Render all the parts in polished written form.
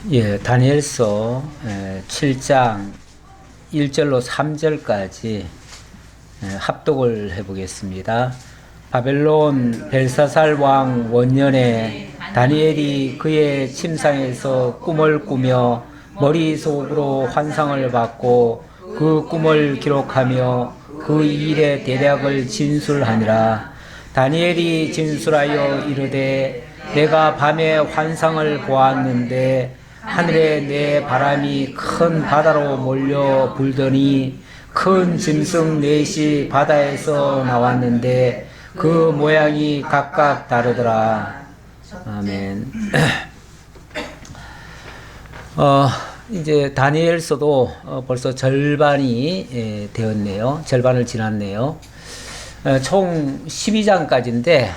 예, 다니엘서 7장 1절로 3절까지 합독을 해보겠습니다. 바벨론 벨사살 왕 원년에 다니엘이 그의 침상에서 꿈을 꾸며 머릿속으로 환상을 받고 그 꿈을 기록하며 그 일의 대략을 진술하니라. 다니엘이 진술하여 이르되 내가 밤에 환상을 보았는데 하늘에 내 바람이 큰 바다로 몰려 불더니 큰 짐승 넷이 바다에서 나왔는데 그 모양이 각각 다르더라. 아멘. 이제 다니엘서도 벌써 절반이 되었네요. 절반을 지났네요. 총 12장까지인데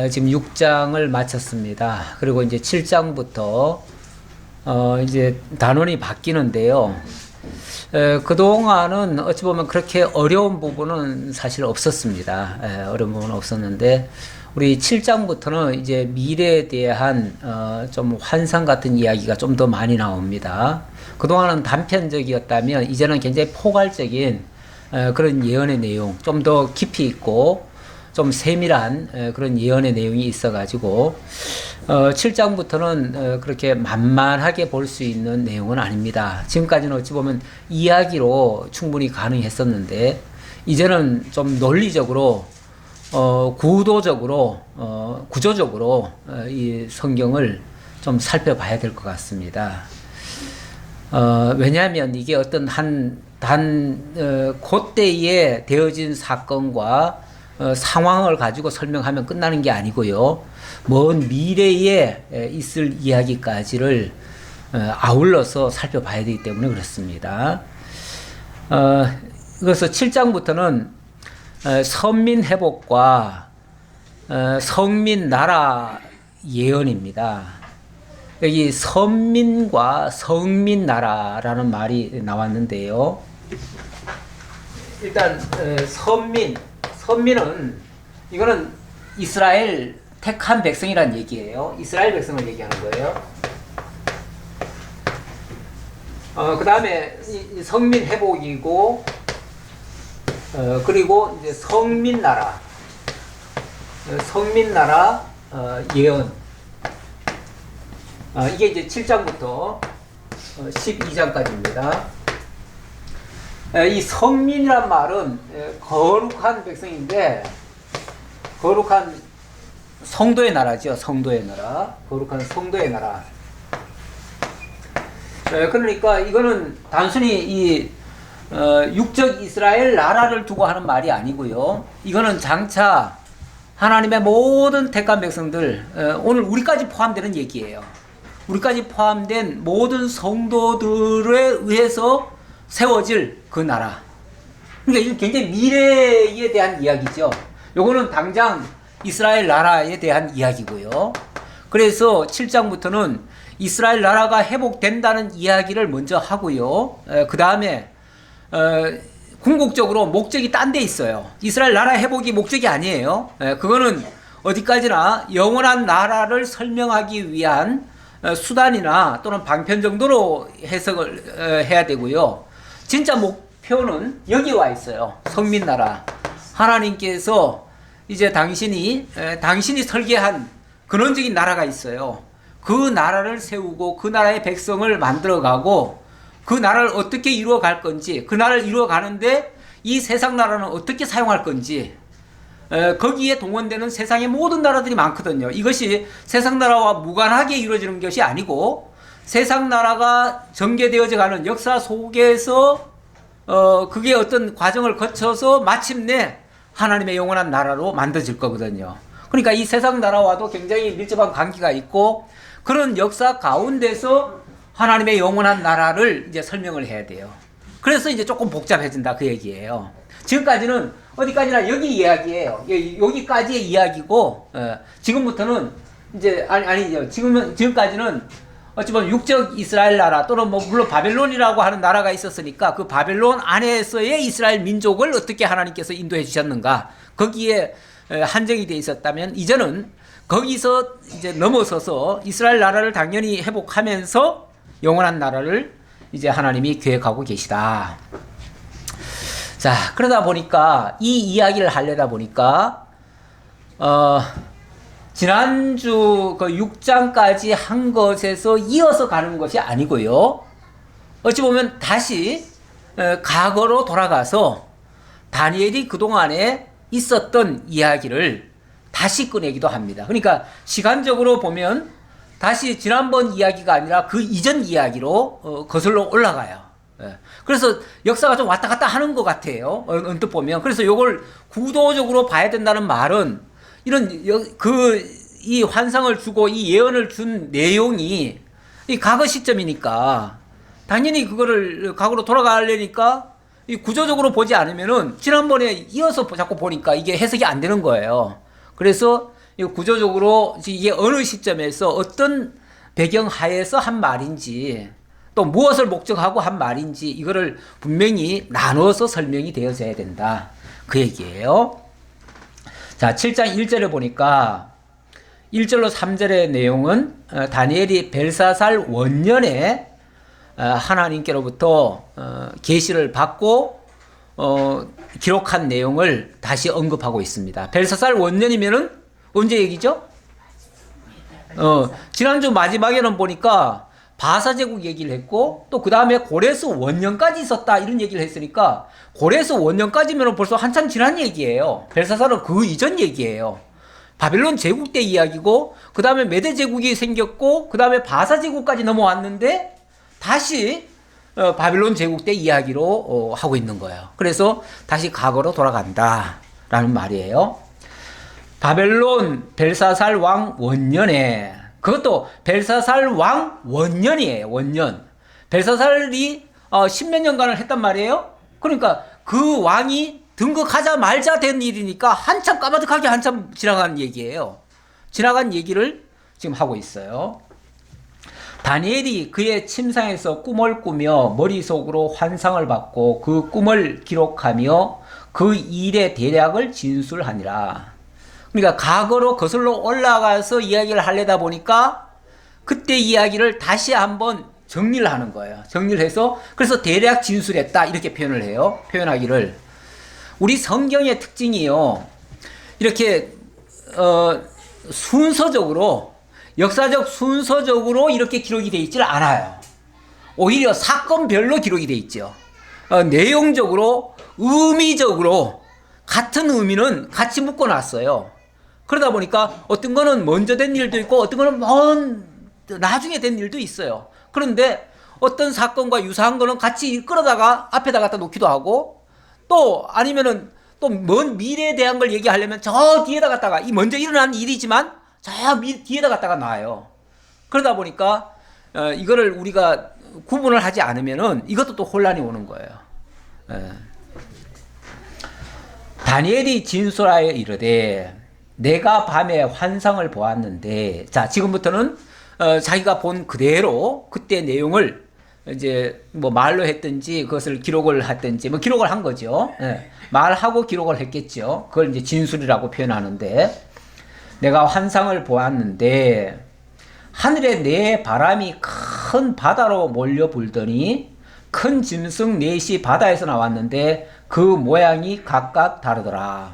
지금 6장을 마쳤습니다. 그리고 이제 7장부터 이제 단원이 바뀌는데요. 그동안은 어찌 보면 그렇게 어려운 부분은 사실 없었습니다. 어려운 부분은 없었는데 우리 7장부터는 이제 미래에 대한 좀 환상 같은 이야기가 좀 더 많이 나옵니다. 그동안은 단편적이었다면 이제는 굉장히 포괄적인 그런 예언의 내용, 좀 더 깊이 있고 좀 세밀한 그런 예언의 내용이 있어가지고 7장부터는 그렇게 만만하게 볼 수 있는 내용은 아닙니다. 지금까지는 어찌 보면 이야기로 충분히 가능했었는데 이제는 좀 논리적으로 구도적으로 구조적으로 이 성경을 좀 살펴봐야 될 것 같습니다. 왜냐하면 이게 어떤 그때에 되어진 사건과 상황을 가지고 설명하면 끝나는 게 아니고요. 먼 미래에 있을 이야기까지를 아울러서 살펴봐야 되기 때문에 그렇습니다. 그래서 7장부터는 선민 회복과 성민 나라 예언입니다. 여기 선민과 성민 나라라는 말이 나왔는데요. 일단 선민은 이거는 이스라엘 택한 백성이란 얘기예요. 이스라엘 백성을 얘기하는 거예요. 그 다음에 성민 회복이고 그리고 이제 성민 나라 예언. 이게 이제 7장부터 12장까지입니다. 이 성민이란 말은 거룩한 백성인데 거룩한 성도의 나라죠. 성도의 나라. 거룩한 성도의 나라. 그러니까 이거는 단순히 이 육적 이스라엘 나라를 두고 하는 말이 아니고요. 이거는 장차 하나님의 모든 택한 백성들, 오늘 우리까지 포함되는 얘기예요. 우리까지 포함된 모든 성도들에 의해서 세워질 그 나라. 그러니까 이건 굉장히 미래에 대한 이야기죠. 요거는 당장 이스라엘 나라에 대한 이야기고요. 그래서 7장부터는 이스라엘 나라가 회복된다는 이야기를 먼저 하고요. 그 다음에 궁극적으로 목적이 딴 데 있어요. 이스라엘 나라 회복이 목적이 아니에요. 그거는 어디까지나 영원한 나라를 설명하기 위한 수단이나 또는 방편 정도로 해석을 해야 되고요. 진짜 목표는 여기 와 있어요. 성민나라. 하나님께서 이제 당신이 설계한 근원적인 나라가 있어요. 그 나라를 세우고 그 나라의 백성을 만들어가고 그 나라를 어떻게 이루어갈 건지, 그 나라를 이루어가는데 이 세상 나라는 어떻게 사용할 건지, 거기에 동원되는 세상의 모든 나라들이 많거든요. 이것이 세상 나라와 무관하게 이루어지는 것이 아니고 세상 나라가 전개되어져 가는 역사 속에서 그게 어떤 과정을 거쳐서 마침내 하나님의 영원한 나라로 만들어질 거거든요. 그러니까 이 세상 나라와도 굉장히 밀접한 관계가 있고 그런 역사 가운데서 하나님의 영원한 나라를 이제 설명을 해야 돼요. 그래서 이제 조금 복잡해진다 그 얘기예요. 지금까지는 어디까지나 여기 이야기예요. 여기까지의 이야기고 지금부터는 이제 아니죠. 지금까지는 어찌 보면 육적 이스라엘 나라 또는 뭐 물론 바벨론이라고 하는 나라가 있었으니까 그 바벨론 안에서의 이스라엘 민족을 어떻게 하나님께서 인도해 주셨는가 거기에 한정이 돼 있었다면 이제는 거기서 이제 넘어서서 이스라엘 나라를 당연히 회복하면서 영원한 나라를 이제 하나님이 계획하고 계시다. 자, 그러다 보니까 이 이야기를 하려다 보니까 지난주 그 6장까지 한 것에서 이어서 가는 것이 아니고요. 어찌 보면 다시 과거로 돌아가서 다니엘이 그동안에 있었던 이야기를 다시 꺼내기도 합니다. 그러니까 시간적으로 보면 다시 지난번 이야기가 아니라 그 이전 이야기로 거슬러 올라가요. 그래서 역사가 좀 왔다 갔다 하는 것 같아요. 언뜻 보면. 그래서 이걸 구도적으로 봐야 된다는 말은 이런 이 환상을 주고 이 예언을 준 내용이 이 과거 시점이니까 당연히 그거를 과거로 돌아가려니까 이 구조적으로 보지 않으면은 지난번에 이어서 자꾸 보니까 이게 해석이 안 되는 거예요. 그래서 이 구조적으로 이게 어느 시점에서 어떤 배경 하에서 한 말인지 또 무엇을 목적하고 한 말인지 이거를 분명히 나눠서 설명이 되어져야 된다. 그 얘기예요. 자, 7장 1절에 보니까 1절로 3절의 내용은 다니엘이 벨사살 원년에 하나님께로부터 계시를 받고 기록한 내용을 다시 언급하고 있습니다. 벨사살 원년이면은 언제 얘기죠? 지난주 마지막에는 보니까 바사제국 얘기를 했고 또 그 다음에 고레스 원년까지 있었다 이런 얘기를 했으니까 고레스 원년까지면 벌써 한참 지난 얘기예요. 벨사살은 그 이전 얘기예요. 바벨론 제국 때 이야기고 그 다음에 메대 제국이 생겼고 그 다음에 바사 제국까지 넘어왔는데 다시 바벨론 제국 때 이야기로 하고 있는 거예요. 그래서 다시 과거로 돌아간다 라는 말이에요. 바벨론 벨사살 왕 원년에, 그것도 벨사살 왕 원년이에요. 원년. 벨사살이 10몇 년간을 했단 말이에요. 그러니까 그 왕이 등극하자마자 된 일이니까 한참 까마득하게 한참 지나간 얘기예요. 지나간 얘기를 지금 하고 있어요. 다니엘이 그의 침상에서 꿈을 꾸며 머릿속으로 환상을 받고 그 꿈을 기록하며 그 일의 대략을 진술하니라. 그러니까 과거로 거슬러 올라가서 이야기를 하려다 보니까 그때 이야기를 다시 한번 정리를 하는 거예요. 정리를 해서 그래서 대략 진술했다 이렇게 표현을 해요. 표현하기를. 우리 성경의 특징이요. 이렇게 순서적으로 역사적 순서적으로 이렇게 기록이 되어 있질 않아요. 오히려 사건별로 기록이 되어 있죠. 내용적으로 의미적으로 같은 의미는 같이 묶어놨어요. 그러다 보니까 어떤 거는 먼저 된 일도 있고 어떤 거는 나중에 된 일도 있어요. 그런데 어떤 사건과 유사한 거는 같이 끌어다가 앞에다 갖다 놓기도 하고 또 아니면은 또 먼 미래에 대한 걸 얘기하려면 저 뒤에다 갖다가 이 먼저 일어난 일이지만 저 뒤에다 갖다가 놔요. 그러다 보니까 이거를 우리가 구분을 하지 않으면은 이것도 또 혼란이 오는 거예요. 다니엘이 진술하여 이르되 내가 밤에 환상을 보았는데, 자, 지금부터는 자기가 본 그대로 그때 내용을 이제 뭐 말로 했든지 그것을 기록을 했든지 뭐 기록을 한 거죠. 말하고 기록을 했겠죠. 그걸 이제 진술이라고 표현하는데, 내가 환상을 보았는데 하늘에 네 바람이 큰 바다로 몰려 불더니 큰 짐승 넷이 바다에서 나왔는데 그 모양이 각각 다르더라.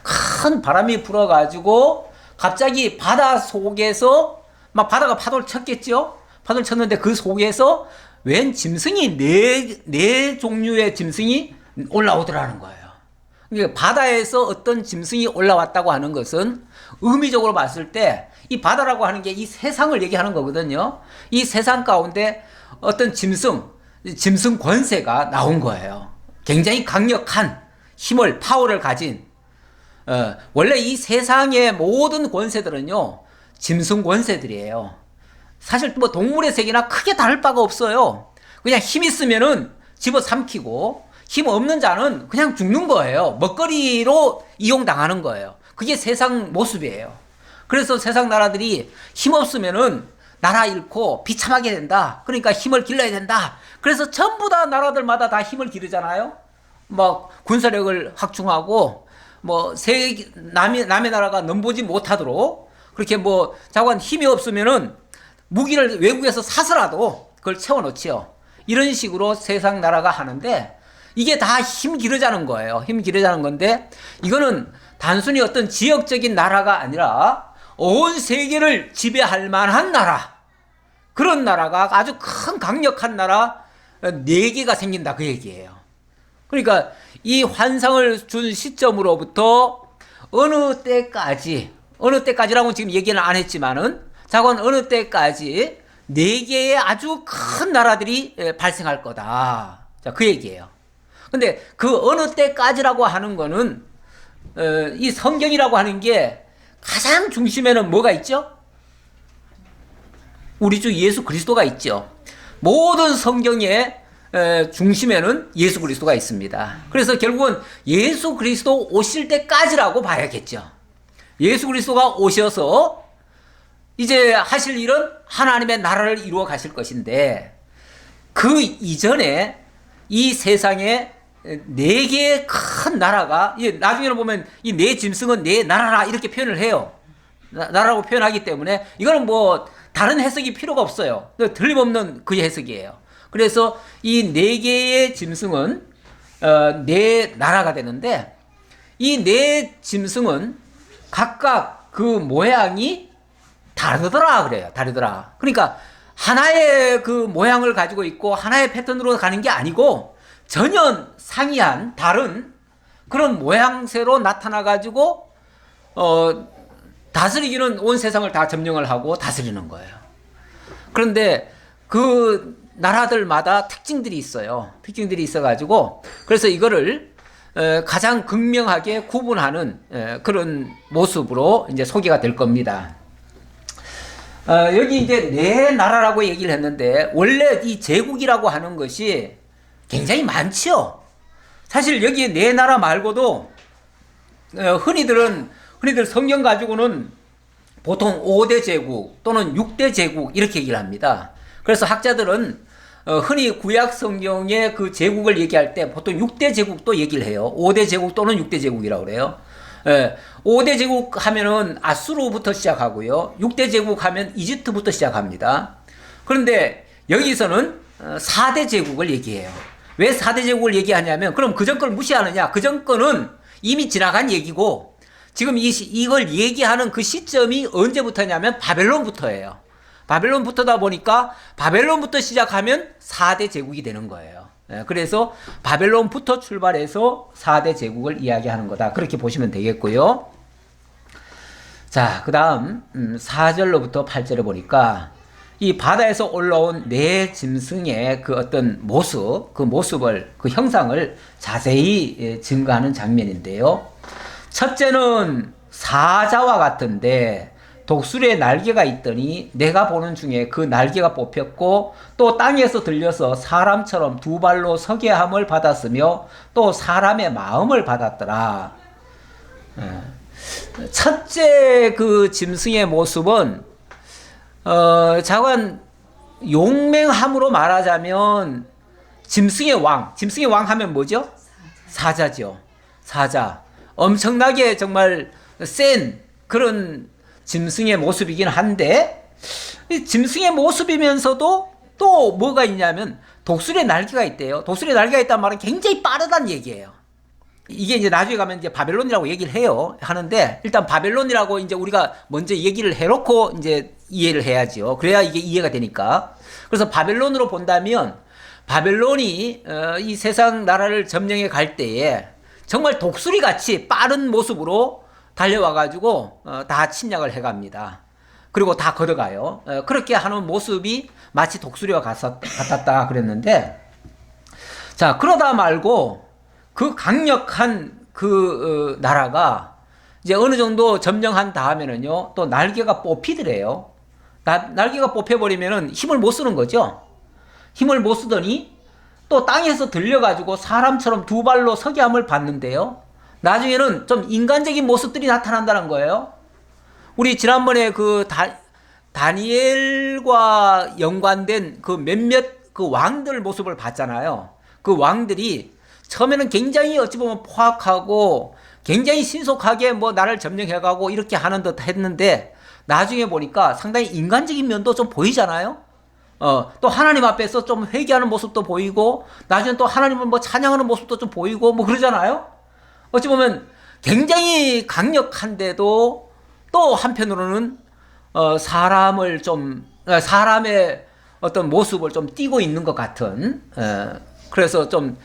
큰 바람이 불어가지고 갑자기 바다 속에서 막 바다가 파도를 쳤겠죠. 파도를 쳤는데 그 속에서 웬 짐승이 네 종류의 짐승이 올라오더라는 거예요. 그러니까 바다에서 어떤 짐승이 올라왔다고 하는 것은 의미적으로 봤을 때 이 바다라고 하는 게 이 세상을 얘기하는 거거든요. 이 세상 가운데 어떤 짐승 권세가 나온 거예요. 굉장히 강력한 힘을, 파워를 가진 원래 이 세상의 모든 권세들은요 짐승 권세들이에요. 사실 뭐 동물의 세계나 크게 다를 바가 없어요. 그냥 힘 있으면은 집어삼키고 힘 없는 자는 그냥 죽는 거예요. 먹거리로 이용당하는 거예요. 그게 세상 모습이에요. 그래서 세상 나라들이 힘 없으면은 나라 잃고 비참하게 된다. 그러니까 힘을 길러야 된다. 그래서 전부 다 나라들마다 다 힘을 기르잖아요. 막 군사력을 확충하고 남의 나라가 넘보지 못하도록 그렇게 자관 힘이 없으면은 무기를 외국에서 사서라도 그걸 채워놓지요. 이런 식으로 세상 나라가 하는데 이게 다 힘 기르자는 거예요. 힘 기르자는 건데 이거는 단순히 어떤 지역적인 나라가 아니라 온 세계를 지배할 만한 나라, 그런 나라가 아주 큰 강력한 나라 4개가 생긴다 그 얘기예요. 그러니까 이 환상을 준 시점으로부터 어느 때까지라고 지금 얘기는 안 했지만은 자관 어느 때까지 4개의 아주 큰 나라들이 발생할 거다. 자, 그 얘기예요. 근데 그 어느 때까지라고 하는 거는 이 성경이라고 하는 게 가장 중심에는 뭐가 있죠? 우리 주 예수 그리스도가 있죠. 모든 성경의 중심에는 예수 그리스도가 있습니다. 그래서 결국은 예수 그리스도 오실 때까지라고 봐야겠죠. 예수 그리스도가 오셔서 이제 하실 일은 하나님의 나라를 이루어 가실 것인데 그 이전에 이 세상에 4개의 큰 나라가 나중에는 보면 이 네 짐승은 네 나라라 이렇게 표현을 해요. 나라라고 표현하기 때문에 이거는 다른 해석이 필요가 없어요. 틀림없는 그 해석이에요. 그래서 이 4개의 짐승은 네 나라가 되는데 이 네 짐승은 각각 그 모양이 다르더라 그래요. 다르더라. 그러니까 하나의 그 모양을 가지고 있고 하나의 패턴으로 가는 게 아니고 전혀 상이한 다른 그런 모양새로 나타나 가지고 다스리기는 온 세상을 다 점령을 하고 다스리는 거예요. 그런데 그 나라들마다 특징들이 있어요. 특징들이 있어가지고 그래서 이거를 가장 극명하게 구분하는 그런 모습으로 이제 소개가 될 겁니다. 여기 이제 네 나라라고 얘기를 했는데 원래 이 제국이라고 하는 것이 굉장히 많지요. 사실 여기 네 나라 말고도 흔히들 성경 가지고는 보통 5대 제국 또는 6대 제국 이렇게 얘기를 합니다. 그래서 학자들은 흔히 구약 성경의 그 제국을 얘기할 때 보통 6대 제국도 얘기를 해요. 5대 제국 또는 6대 제국이라고 그래요. 5대 제국 하면은 아수르부터 시작하고요. 6대 제국 하면 이집트부터 시작합니다. 그런데 여기서는 4대 제국을 얘기해요. 왜 4대 제국을 얘기하냐면 그럼 그전 걸 무시하느냐? 그전 거는 이미 지나간 얘기고 지금 이걸 얘기하는 그 시점이 언제부터냐면 바벨론부터예요. 바벨론부터다 보니까 바벨론부터 시작하면 4대 제국이 되는 거예요. 그래서 바벨론부터 출발해서 4대 제국을 이야기하는 거다. 그렇게 보시면 되겠고요. 자, 그 다음 4절로부터 8절에 보니까 이 바다에서 올라온 네 짐승의 그 어떤 모습, 그 모습을, 그 형상을 자세히 증거하는 장면인데요. 첫째는 사자와 같은데 독수리의 날개가 있더니 내가 보는 중에 그 날개가 뽑혔고 또 땅에서 들려서 사람처럼 두 발로 서게 함을 받았으며 또 사람의 마음을 받았더라. 첫째 그 짐승의 모습은 자관 용맹함으로 말하자면 짐승의 왕 하면 뭐죠? 사자죠. 사자. 엄청나게 정말 센 그런 짐승의 모습이긴 한데 이 짐승의 모습이면서도 또 뭐가 있냐면 독수리의 날개가 있대요. 독수리의 날개가 있다는 말은 굉장히 빠르다는 얘기예요. 이게 이제 나중에 가면 이제 바벨론이라고 얘기를 해요. 하는데 일단 바벨론이라고 이제 우리가 먼저 얘기를 해놓고 이제 이해를 해야지요. 그래야 이게 이해가 되니까. 그래서 바벨론으로 본다면 바벨론이 이 세상 나라를 점령해 갈 때에 정말 독수리 같이 빠른 모습으로 달려와가지고 다 침략을 해갑니다. 그리고 다 걷어가요. 그렇게 하는 모습이 마치 독수리와 같았다 그랬는데, 자 그러다 말고 그 강력한 그 나라가 이제 어느 정도 점령한 다음에는요 또 날개가 뽑히더래요. 날개가 뽑혀버리면은 힘을 못 쓰는 거죠. 힘을 못 쓰더니 또 땅에서 들려가지고 사람처럼 두 발로 서게 함을 봤는데요. 나중에는 좀 인간적인 모습들이 나타난다는 거예요. 우리 지난번에 그 다니엘과 연관된 그 몇몇 그 왕들 모습을 봤잖아요. 그 왕들이 처음에는 굉장히 어찌 보면 포악하고 굉장히 신속하게 뭐 나를 점령해가고 이렇게 하는 듯 했는데 나중에 보니까 상당히 인간적인 면도 좀 보이잖아요. 또 하나님 앞에서 좀 회개하는 모습도 보이고 나중에 또 하나님을 뭐 찬양하는 모습도 좀 보이고 뭐 그러잖아요. 어찌 보면 굉장히 강력한데도 또 한편으로는 사람을 좀 사람의 어떤 모습을 좀 띠고 있는 것 같은 그래서 좀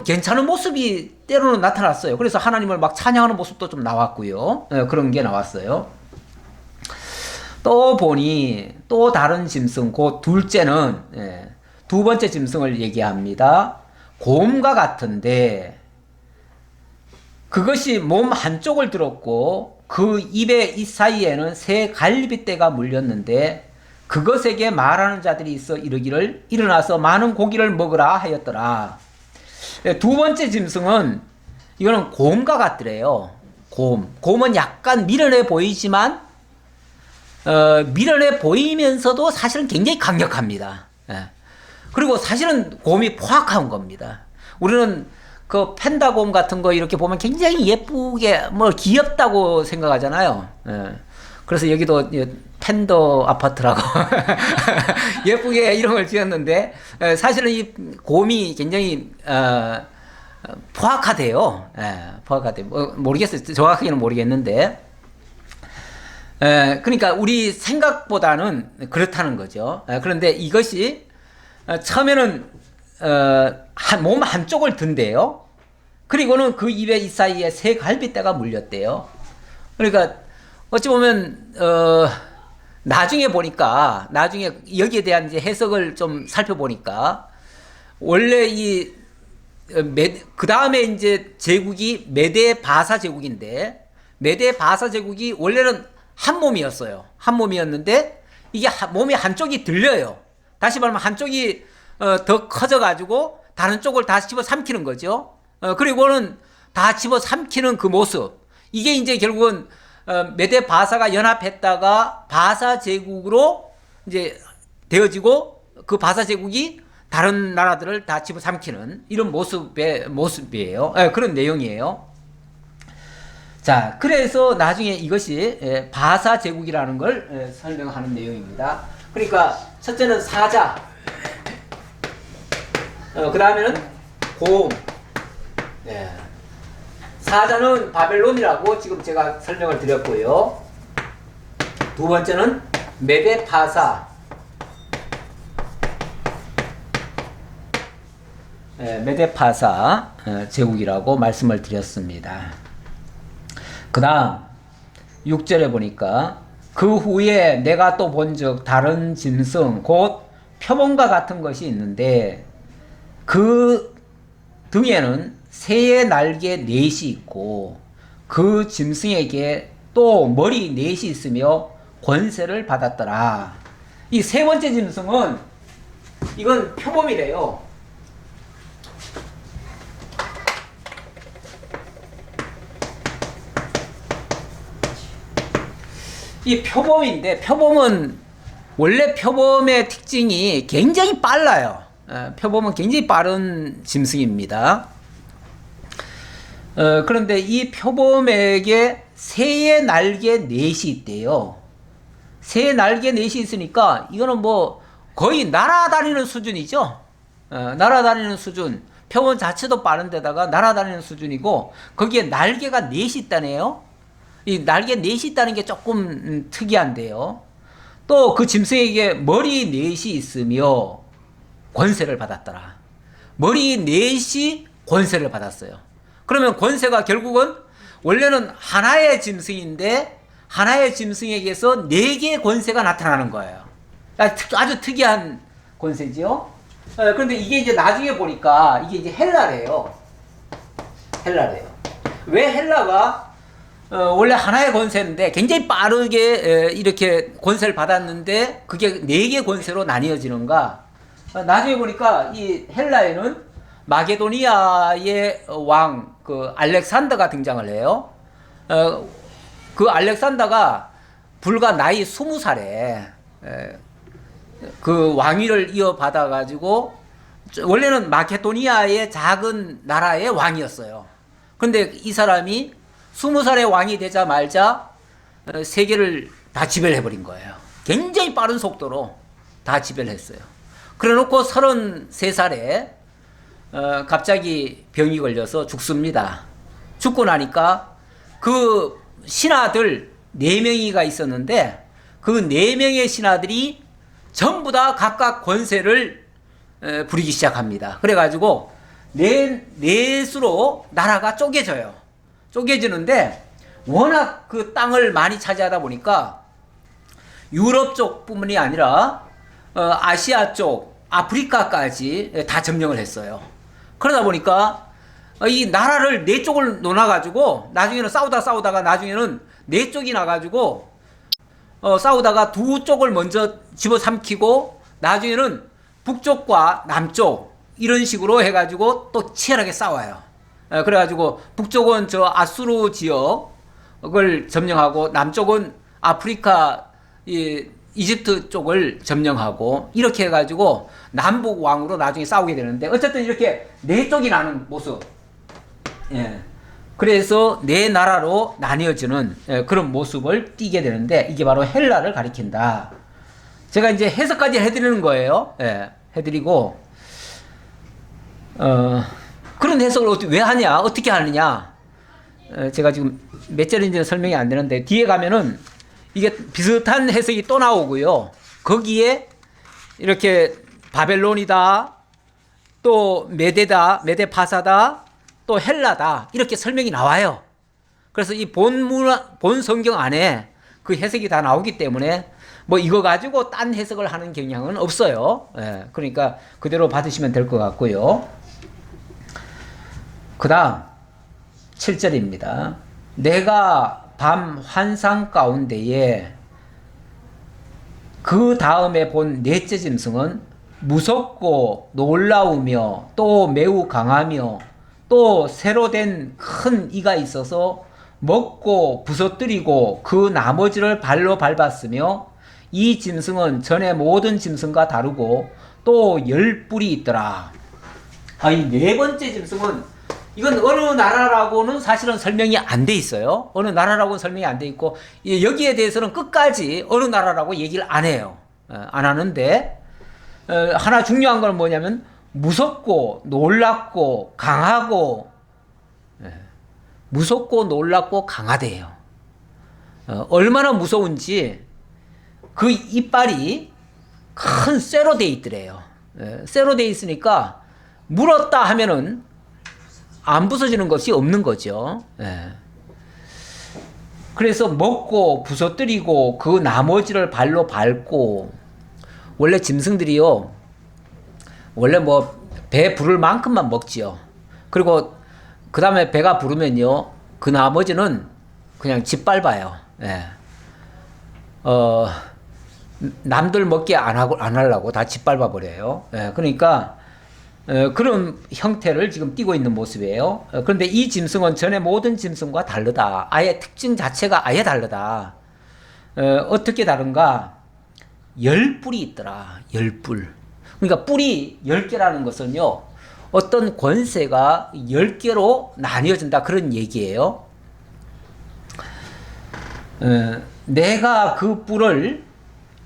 괜찮은 모습이 때로는 나타났어요. 그래서 하나님을 막 찬양하는 모습도 좀 나왔고요. 그런 게 나왔어요. 또 보니 또 다른 짐승, 그 둘째는 두 번째 짐승을 얘기합니다. 곰과 같은데 그것이 몸 한쪽을 들었고 그 입의 입 사이에는 새 갈빗대가 물렸는데 그것에게 말하는 자들이 있어 이르기를 일어나서 많은 고기를 먹으라 하였더라. 두 번째 짐승은 이거는 곰과 같더래요. 곰은 약간 미련해 보이지만 미련해 보이면서도 사실은 굉장히 강력합니다. 그리고 사실은 곰이 포악한 겁니다. 우리는 그 팬다곰 같은 거 이렇게 보면 굉장히 예쁘게 뭐 귀엽다고 생각하잖아요. 그래서 여기도 팬더 아파트라고 예쁘게 이름을 지었는데 사실은 이 곰이 굉장히 포악하대요. 포악하대요. 모르겠어요. 정확하게는 모르겠는데. 그러니까 우리 생각보다는 그렇다는 거죠. 그런데 이것이 처음에는 몸 한쪽을 든대요. 그리고는 그 입에 이 사이에 새 갈빗대가 물렸대요. 그러니까 어찌 보면 나중에 보니까 나중에 여기에 대한 이제 해석을 좀 살펴보니까 원래 그 다음에 이제 제국이 메데 바사 제국인데 메데 바사 제국이 원래는 한 몸이었어요. 한 몸이었는데 이게 몸이 한쪽이 들려요. 다시 말하면 한쪽이 더 커져가지고 다른 쪽을 다 집어 삼키는 거죠. 그리고는 다 집어 삼키는 그 모습. 이게 이제 결국은 메데 바사가 연합했다가 바사 제국으로 이제 되어지고 그 바사 제국이 다른 나라들을 다 집어 삼키는 이런 모습이에요. 그런 내용이에요. 자, 그래서 나중에 이것이 바사 제국이라는 걸 설명하는 내용입니다. 그러니까 첫째는 사자, 그 다음에는 곰. 사자는 바벨론이라고 지금 제가 설명을 드렸고요. 두 번째는 메데파사. 메데파사 제국이라고 말씀을 드렸습니다. 그 다음 6절에 보니까 그 후에 내가 또 본즉 다른 짐승 곧 표범과 같은 것이 있는데 그 등에는 새의 날개 넷이 있고 그 짐승에게 또 머리 넷이 있으며 권세를 받았더라. 이 세 번째 짐승은 이건 표범이래요. 이 표범인데 표범은 원래 표범의 특징이 굉장히 빨라요. 표범은 굉장히 빠른 짐승입니다. 그런데 이 표범에게 새의 날개 넷이 있대요. 새의 날개 넷이 있으니까 이거는 뭐 거의 날아다니는 수준이죠. 날아다니는 수준. 표범 자체도 빠른데다가 날아다니는 수준이고 거기에 날개가 넷이 있다네요. 이 날개 넷이 있다는 게 조금 특이한데요. 또 그 짐승에게 머리 넷이 있으며 권세를 받았더라. 머리 넷이 권세를 받았어요. 그러면 권세가 결국은 원래는 하나의 짐승인데 하나의 짐승에게서 네 개의 권세가 나타나는 거예요. 아주 특이한 권세지요. 그런데 이게 이제 나중에 보니까 이게 이제 헬라래요. 왜 헬라가 원래 하나의 권세인데 굉장히 빠르게 이렇게 권세를 받았는데 그게 네 개의 권세로 나뉘어지는가? 나중에 보니까 이 헬라에는 마게도니아의 왕 그 알렉산더가 등장을 해요. 그 알렉산더가 불과 나이 20살에 그 왕위를 이어받아 가지고 원래는 마케도니아의 작은 나라의 왕이었어요. 그런데 이 사람이 20살의 왕이 되자마자 세계를 다 지배해버린 거예요. 굉장히 빠른 속도로 다 지배했어요. 그래 놓고 33살에 갑자기 병이 걸려서 죽습니다. 죽고 나니까 그 신하들 4명이가 있었는데 그 4명의 신하들이 전부 다 각각 권세를 부리기 시작합니다. 그래가지고 넷으로 나라가 쪼개져요. 쪼개지는데 워낙 그 땅을 많이 차지하다 보니까 유럽 쪽뿐만이 아니라 아시아 쪽, 아프리카까지 다 점령을 했어요. 그러다 보니까 이 나라를 4쪽을 놓아가지고 나중에는 싸우다가 나중에는 4쪽이 나가지고 싸우다가 2쪽을 먼저 집어삼키고 나중에는 북쪽과 남쪽 이런 식으로 해가지고 또 치열하게 싸워요. 그래가지고 북쪽은 저 아수르 지역을 점령하고 남쪽은 아프리카 이집트 쪽을 점령하고 이렇게 해가지고 남북 왕으로 나중에 싸우게 되는데 어쨌든 이렇게 4쪽이 나는 모습. 예. 그래서 4나라로 나뉘어지는 그런 모습을 띠게 되는데 이게 바로 헬라를 가리킨다. 제가 이제 해석까지 해드리는 거예요. 예. 해드리고 그런 해석을 왜 하냐, 어떻게 하느냐. 제가 지금 몇 절인지는 설명이 안 되는데 뒤에 가면은 이게 비슷한 해석이 또 나오고요. 거기에 이렇게 바벨론이다, 또 메데다, 메데파사다, 또 헬라다 이렇게 설명이 나와요. 그래서 이 본 성경 안에 그 해석이 다 나오기 때문에 뭐 이거 가지고 딴 해석을 하는 경향은 없어요. 예, 그러니까 그대로 받으시면 될 것 같고요. 그 다음 7절입니다. 내가 밤 환상 가운데에 그 다음에 본 넷째 짐승은 무섭고 놀라우며 또 매우 강하며 또 새로 된 큰 이가 있어서 먹고 부서뜨리고 그 나머지를 발로 밟았으며 이 짐승은 전에 모든 짐승과 다르고 또 10뿔이 있더라. 이 4번째 짐승은 이건 어느 나라라고는 사실은 설명이 안 돼 있어요. 어느 나라라고는 설명이 안 돼 있고 여기에 대해서는 끝까지 어느 나라라고 얘기를 안 해요. 안 하는데 하나 중요한 건 뭐냐면 무섭고 놀랍고 강하고 무섭고 놀랍고 강하대요. 얼마나 무서운지 그 이빨이 큰 쇠로 돼 있더래요. 쇠로 돼 있으니까 물었다 하면은 안 부서지는 것이 없는 거죠. 그래서 먹고 부서뜨리고 그 나머지를 발로 밟고 원래 짐승들이요. 원래 뭐 배 부를 만큼만 먹지요. 그리고 그 다음에 배가 부르면요. 그 나머지는 그냥 짓밟아요. 남들 먹게 안 하려고 다 짓밟아 버려요. 그러니까 그런 형태를 지금 띠고 있는 모습이에요. 그런데 이 짐승은 전에 모든 짐승과 다르다. 아예 특징 자체가 아예 다르다. 어떻게 다른가? 10뿔이 있더라. 10뿔. 그러니까 뿔이 10개라는 것은요. 어떤 권세가 10개로 나뉘어진다. 그런 얘기예요. 내가 그 뿔을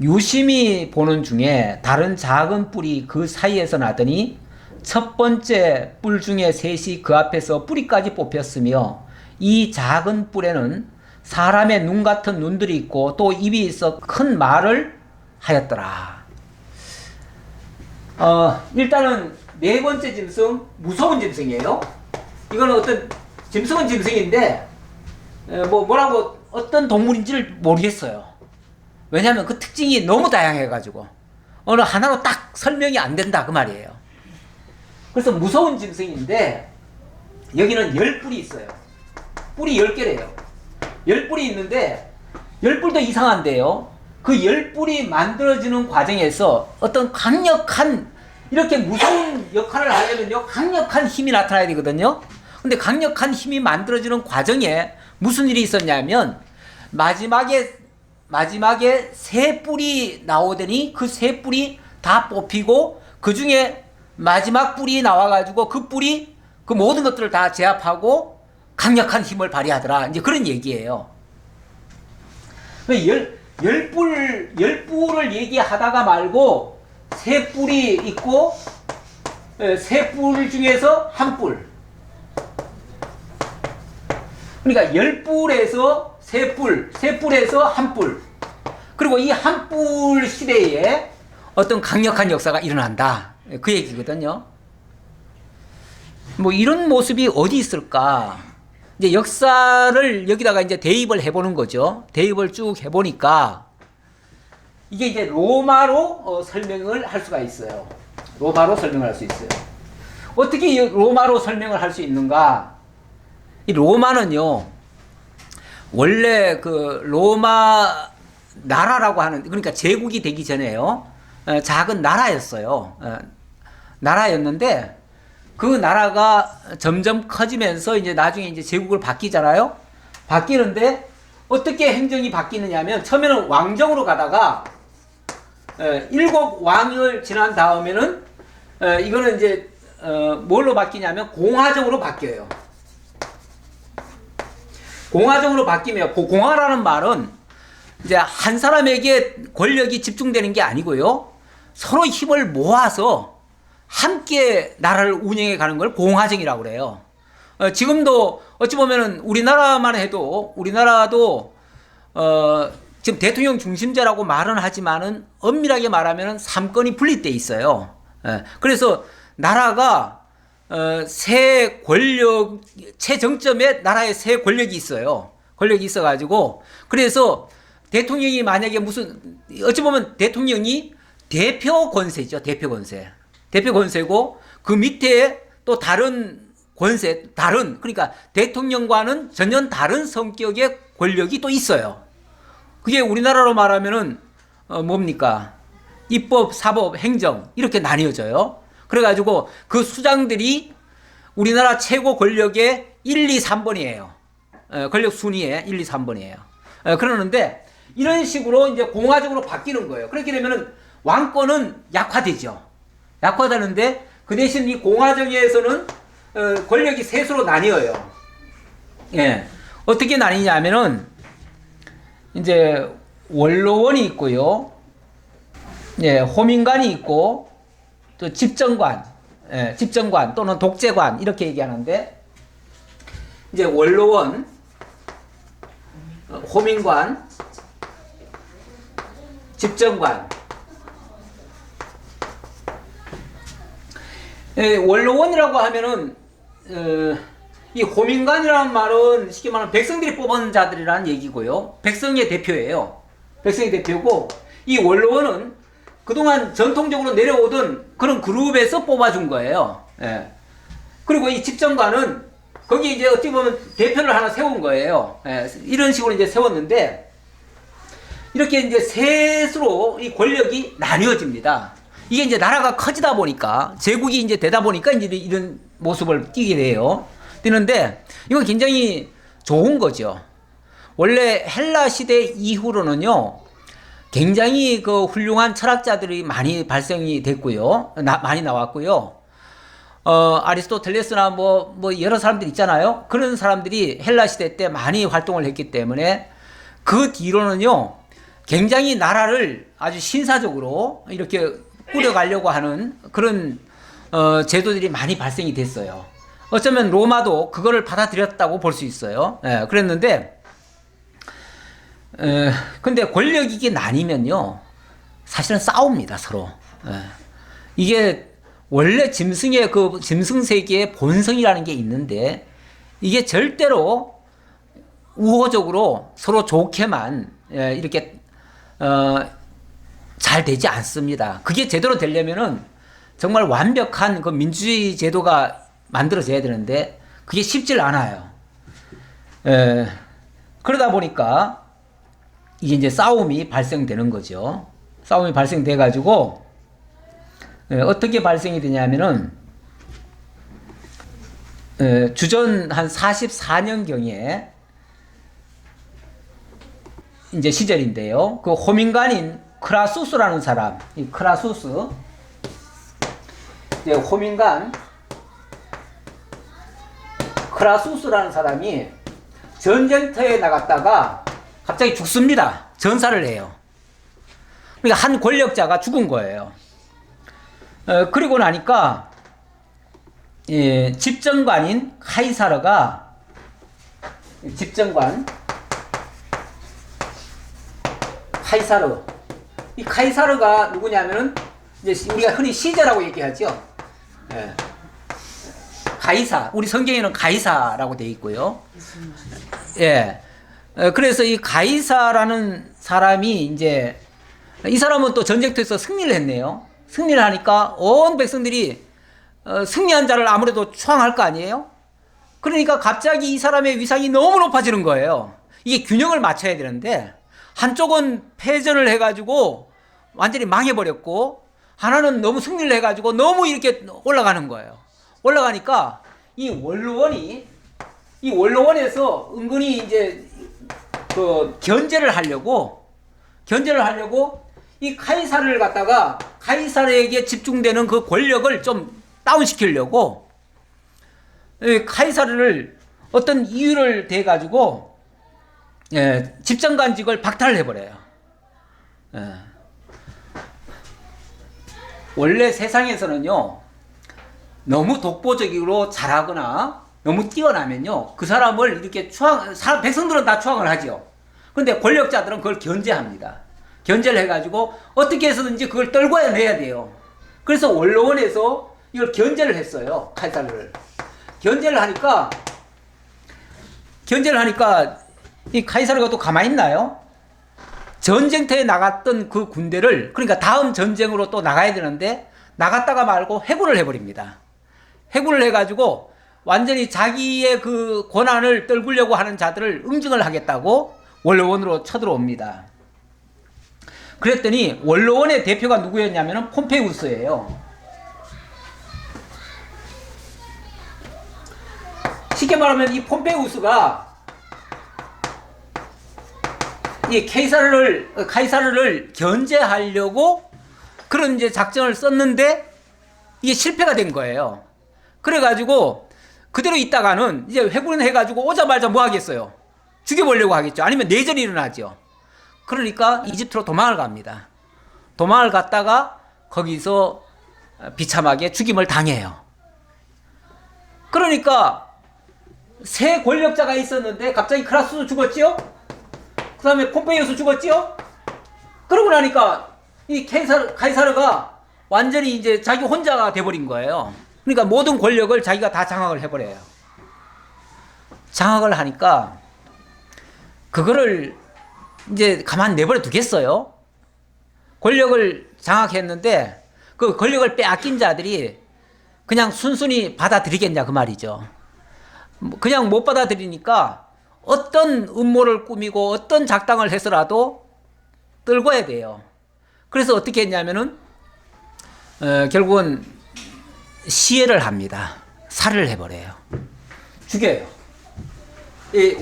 유심히 보는 중에 다른 작은 뿔이 그 사이에서 나더니 첫 번째 뿔 중에 셋이 그 앞에서 뿌리까지 뽑혔으며 이 작은 뿔에는 사람의 눈 같은 눈들이 있고 또 입이 있어 큰 말을 하였더라. 일단은 4번째 짐승 무서운 짐승이에요. 이거는 어떤 짐승은 짐승인데 뭐라고 어떤 동물인지를 모르겠어요. 왜냐하면 그 특징이 너무 다양해가지고 어느 하나로 딱 설명이 안 된다 그 말이에요. 그래서 무서운 짐승인데 여기는 10뿔이 있어요. 뿔이 10개래요. 10뿔이 있는데 10뿔도 이상한데요. 그 10뿔이 만들어지는 과정에서 어떤 강력한 이렇게 무서운 역할을 하려면요. 강력한 힘이 나타나야 되거든요. 근데 강력한 힘이 만들어지는 과정에 무슨 일이 있었냐면 마지막에 3뿔이 나오더니 그 3뿔이 다 뽑히고 그 중에 마지막 뿔이 나와가지고 그 뿔이 그 모든 것들을 다 제압하고 강력한 힘을 발휘하더라. 이제 그런 얘기예요. 열 뿔을 얘기하다가 말고 세 뿔이 있고 세 뿔 중에서 한 뿔. 그러니까 열 뿔에서 세 뿔, 세 뿔에서 한 뿔. 그리고 이 한 뿔 시대에 어떤 강력한 역사가 일어난다. 그 얘기거든요. 뭐 이런 모습이 어디 있을까? 이제 역사를 여기다가 이제 대입을 해보는 거죠. 대입을 쭉 해보니까 이게 이제 로마로 설명을 할 수가 있어요. 로마로 설명을 할 수 있어요. 어떻게 로마로 설명을 할 수 있는가? 이 로마는요, 원래 그 로마 나라라고 하는, 그러니까 제국이 되기 전에요, 작은 나라였어요. 나라였는데 그 나라가 점점 커지면서 이제 나중에 이제 제국을 바뀌잖아요. 바뀌는데 어떻게 행정이 바뀌느냐면 처음에는 왕정으로 가다가 7왕을 지난 다음에는 이거는 이제 뭘로 바뀌냐면 공화정으로 바뀌어요. 공화정으로 바뀌면 그 공화라는 말은 이제 한 사람에게 권력이 집중되는 게 아니고요. 서로 힘을 모아서 함께 나라를 운영해 가는 걸 공화정이라고 그래요. 지금도 어찌 보면은 우리나라만 해도 우리나라도 지금 대통령 중심제라고 말은 하지만은 엄밀하게 말하면은 삼권이 분립돼 있어요. 그래서 나라가 새 권력 최정점에 나라의 새 권력이 있어요. 권력이 있어가지고 그래서 대통령이 만약에 무슨 어찌 보면 대통령이 대표 권세죠. 대표 권세. 대표 권세고 그 밑에 또 다른 권세, 다른 그러니까 대통령과는 전혀 다른 성격의 권력이 또 있어요. 그게 우리나라로 말하면은 뭡니까? 입법, 사법, 행정 이렇게 나뉘어져요. 그래가지고 그 수장들이 우리나라 최고 권력의 1, 2, 3번이에요. 권력 순위에 1, 2, 3번이에요. 그러는데 이런 식으로 이제 공화적으로 바뀌는 거예요. 그렇게 되면은 왕권은 약화되죠. 약화되는데 그 대신 이 공화정에서는 권력이 셋으로 나뉘어요. 예. 어떻게 나뉘냐면은 이제 원로원이 있고요. 예, 호민관이 있고 또 집정관, 예, 집정관 또는 독재관 이렇게 얘기하는데 이제 원로원, 호민관, 집정관. 예, 원로원이라고 하면은 이 호민관이라는 말은 쉽게 말하면 백성들이 뽑은 자들이라는 얘기고요. 백성의 대표예요. 백성의 대표고 이 원로원은 그동안 전통적으로 내려오던 그런 그룹에서 뽑아준 거예요. 예. 그리고 이 집정관은 거기 이제 어찌 보면 대표를 하나 세운 거예요. 예. 이런 식으로 이제 세웠는데 이렇게 이제 셋으로 이 권력이 나뉘어집니다. 이게 이제 나라가 커지다 보니까 제국이 이제 되다 보니까 이제 이런 모습을 띠게 돼요. 띠는데 이건 굉장히 좋은 거죠. 원래 헬라 시대 이후로는요. 굉장히 그 훌륭한 철학자들이 많이 발생이 됐고요. 많이 나왔고요. 아리스토텔레스나 뭐 여러 사람들 있잖아요. 그런 사람들이 헬라 시대 때 많이 활동을 했기 때문에 그 뒤로는요. 굉장히 나라를 아주 신사적으로 이렇게 꾸려가려고 하는 그런 제도들이 많이 발생이 됐어요. 어쩌면 로마도 그거를 받아들였다고 볼 수 있어요. 예, 그랬는데 근데 권력이 이게 나뉘면요 사실은 싸웁니다 서로. 예. 이게 원래 짐승의 그 짐승 세계의 본성이라는 게 있는데 이게 절대로 우호적으로 서로 좋게만 이렇게 잘 되지 않습니다. 그게 제대로 되려면은 정말 완벽한 그 민주주의 제도가 만들어져야 되는데 그게 쉽질 않아요. 그러다 보니까 이게 이제 싸움이 발생되는 거죠. 싸움이 발생돼 가지고 어떻게 발생이 되냐면은 주전 한 44년경에 이제 시절인데요. 그 호민관인 크라수스라는 사람, 이 크라수스, 이제 호민관 크라수스라는 사람이 전쟁터에 나갔다가 갑자기 죽습니다. 전사를 해요. 그러니까 한 권력자가 죽은 거예요. 그리고 나니까 집정관인 카이사르가 카이사르, 이 카이사르가 누구냐면은 이제 우리가 흔히 시저라고 얘기하죠. 예. 가이사, 우리 성경에는 가이사라고 되어 있고요. 예. 그래서 이 가이사라는 사람이 이제 이 사람은 또 전쟁터에서 승리를 했네요. 승리를 하니까 온 백성들이 승리한 자를 아무래도 추앙할 거 아니에요? 그러니까 갑자기 이 사람의 위상이 너무 높아지는 거예요. 이게 균형을 맞춰야 되는데 한쪽은 패전을 해가지고 완전히 망해버렸고 하나는 너무 승리를 해가지고 너무 이렇게 올라가는 거예요. 올라가니까 이 원로원에서 은근히 이제 그 견제를 하려고 이 카이사르를 갖다가 카이사르에게 집중되는 그 권력을 좀 다운시키려고 카이사르를 어떤 이유를 대 가지고 집정관직을 박탈을 해버려요. 원래 세상에서는요, 너무 독보적으로 잘하거나 너무 뛰어나면요, 그 사람을 이렇게 백성들은 다 추앙을 하죠. 그런데 권력자들은 그걸 견제합니다. 견제를 해가지고 어떻게 해서든지 그걸 떨궈내야 돼요. 그래서 원로원에서 이걸 견제를 했어요. 카이사르를. 견제를 하니까 이 카이사르가 또 가만히 있나요? 전쟁터에 나갔던 그 군대를, 그러니까 다음 전쟁으로 또 나가야 되는데 나갔다가 말고 해고를 해버립니다. 해고를 해가지고 완전히 자기의 그 권한을 떨구려고 하는 자들을 응징을 하겠다고 원로원으로 쳐들어옵니다. 그랬더니 원로원의 대표가 누구였냐면 폼페이우스예요. 쉽게 말하면 이 폼페이우스가 이 카이사르를 견제하려고 그런 이제 작전을 썼는데 이게 실패가 된 거예요. 그래가지고 그대로 있다가는 이제 회군을 해가지고 오자마자 뭐 하겠어요? 죽여보려고 하겠죠. 아니면 내전이 일어나죠. 그러니까 이집트로 도망을 갑니다. 도망을 갔다가 거기서 비참하게 죽임을 당해요. 그러니까 세 권력자가 있었는데 갑자기 크라수스 죽었지요? 그 다음에 폼페이우스 죽었지요? 그러고 나니까 이 카이사르가 완전히 이제 자기 혼자가 돼버린 거예요. 그러니까 모든 권력을 자기가 다 장악을 해버려요. 장악을 하니까 그거를 이제 가만 내버려 두겠어요? 권력을 장악했는데 그 권력을 빼앗긴 자들이 그냥 순순히 받아들이겠냐 그 말이죠. 그냥 못 받아들이니까 어떤 음모를 꾸미고 어떤 작당을 해서라도 떨궈야 돼요. 그래서 어떻게 했냐면은 결국은 시해를 합니다. 살해를 해버려요. 죽여요. 이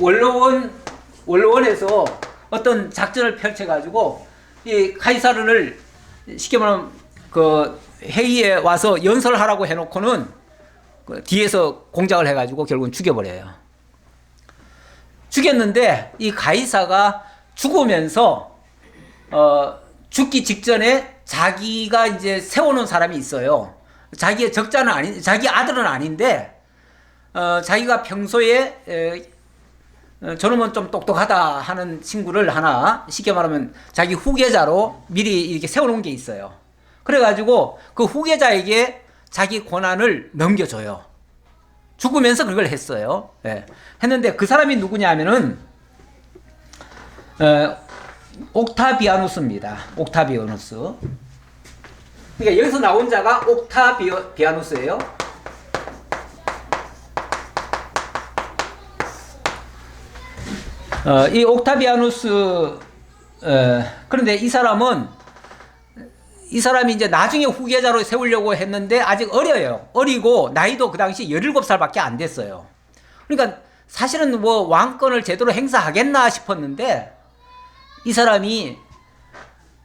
원로원에서 어떤 작전을 펼쳐가지고 이 카이사르를 쉽게 말하면 그 회의에 와서 연설하라고 해놓고는 그 뒤에서 공작을 해가지고 결국은 죽여버려요. 죽였는데 이 가이사가 죽으면서 죽기 직전에 자기가 이제 세워놓은 사람이 있어요. 자기의 적자는 자기 아들은 아닌데 자기가 평소에 저놈은 좀 똑똑하다 하는 친구를 하나 쉽게 말하면 자기 후계자로 미리 이렇게 세워놓은 게 있어요. 그래가지고 그 후계자에게 자기 권한을 넘겨줘요. 죽으면서 그걸 했어요. 예. 했는데 그 사람이 누구냐 하면은 옥타비아누스입니다. 옥타비아누스. 그러니까 여기서 나온 자가 옥타비아누스예요. 이 옥타비아누스 그런데 이 사람이 이제 나중에 후계자로 세우려고 했는데 아직 어려요. 어리고 나이도 그 당시 17살밖에 안 됐어요. 그러니까 사실은 뭐 왕권을 제대로 행사하겠나 싶었는데 이 사람이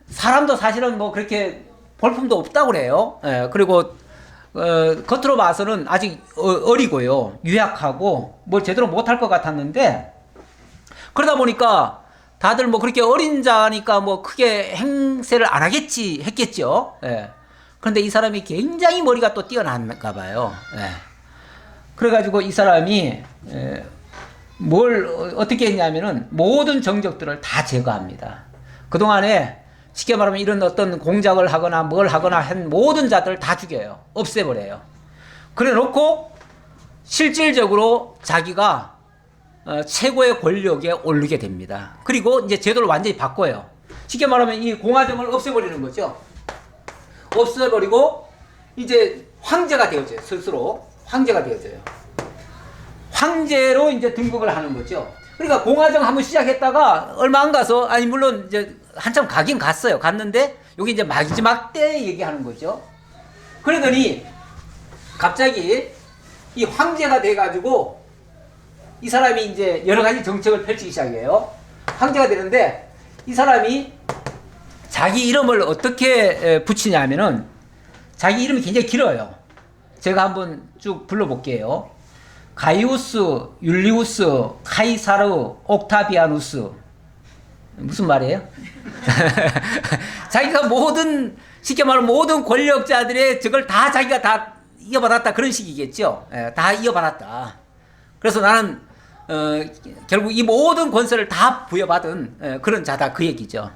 사람도 사실은 뭐 그렇게 볼품도 없다고 그래요. 예, 그리고 겉으로 봐서는 아직 어리고요. 유약하고 뭘 제대로 못할 것 같았는데 그러다 보니까 다들 뭐 그렇게 어린 자니까 뭐 크게 행세를 안 하겠지 했겠죠. 예. 그런데 이 사람이 굉장히 머리가 또 뛰어난가 봐요. 예. 그래가지고 이 사람이 뭘 어떻게 했냐면은 모든 정적들을 다 제거합니다. 그동안에 쉽게 말하면 이런 어떤 공작을 하거나 뭘 하거나 한 모든 자들을 다 죽여요. 없애버려요. 그래 놓고 실질적으로 자기가 최고의 권력에 오르게 됩니다. 그리고 이제 제도를 완전히 바꿔요. 쉽게 말하면 이 공화정을 없애버리는 거죠. 없애버리고 이제 황제가 되어져요. 스스로 황제가 되어져요. 황제로 이제 등극을 하는 거죠. 그러니까 공화정 한번 시작했다가 얼마 안 가서 아니 물론 이제 한참 가긴 갔어요. 갔는데 여기 이제 마지막 때 얘기하는 거죠. 그러더니 갑자기 이 황제가 돼가지고 이 사람이 이제 여러 가지 정책을 펼치기 시작해요. 황제가 되는데 이 사람이 자기 이름을 어떻게 붙이냐면은 자기 이름이 굉장히 길어요. 제가 한번 쭉 불러볼게요. 가이우스, 율리우스, 카이사르, 옥타비아누스. 무슨 말이에요? 자기가 모든 쉽게 말하면 모든 권력자들의 저걸 다 자기가 다 이어받았다 그런 식이겠죠. 다 이어받았다. 그래서 나는 결국 이 모든 권세를 다 부여받은 그런 자다 그 얘기죠.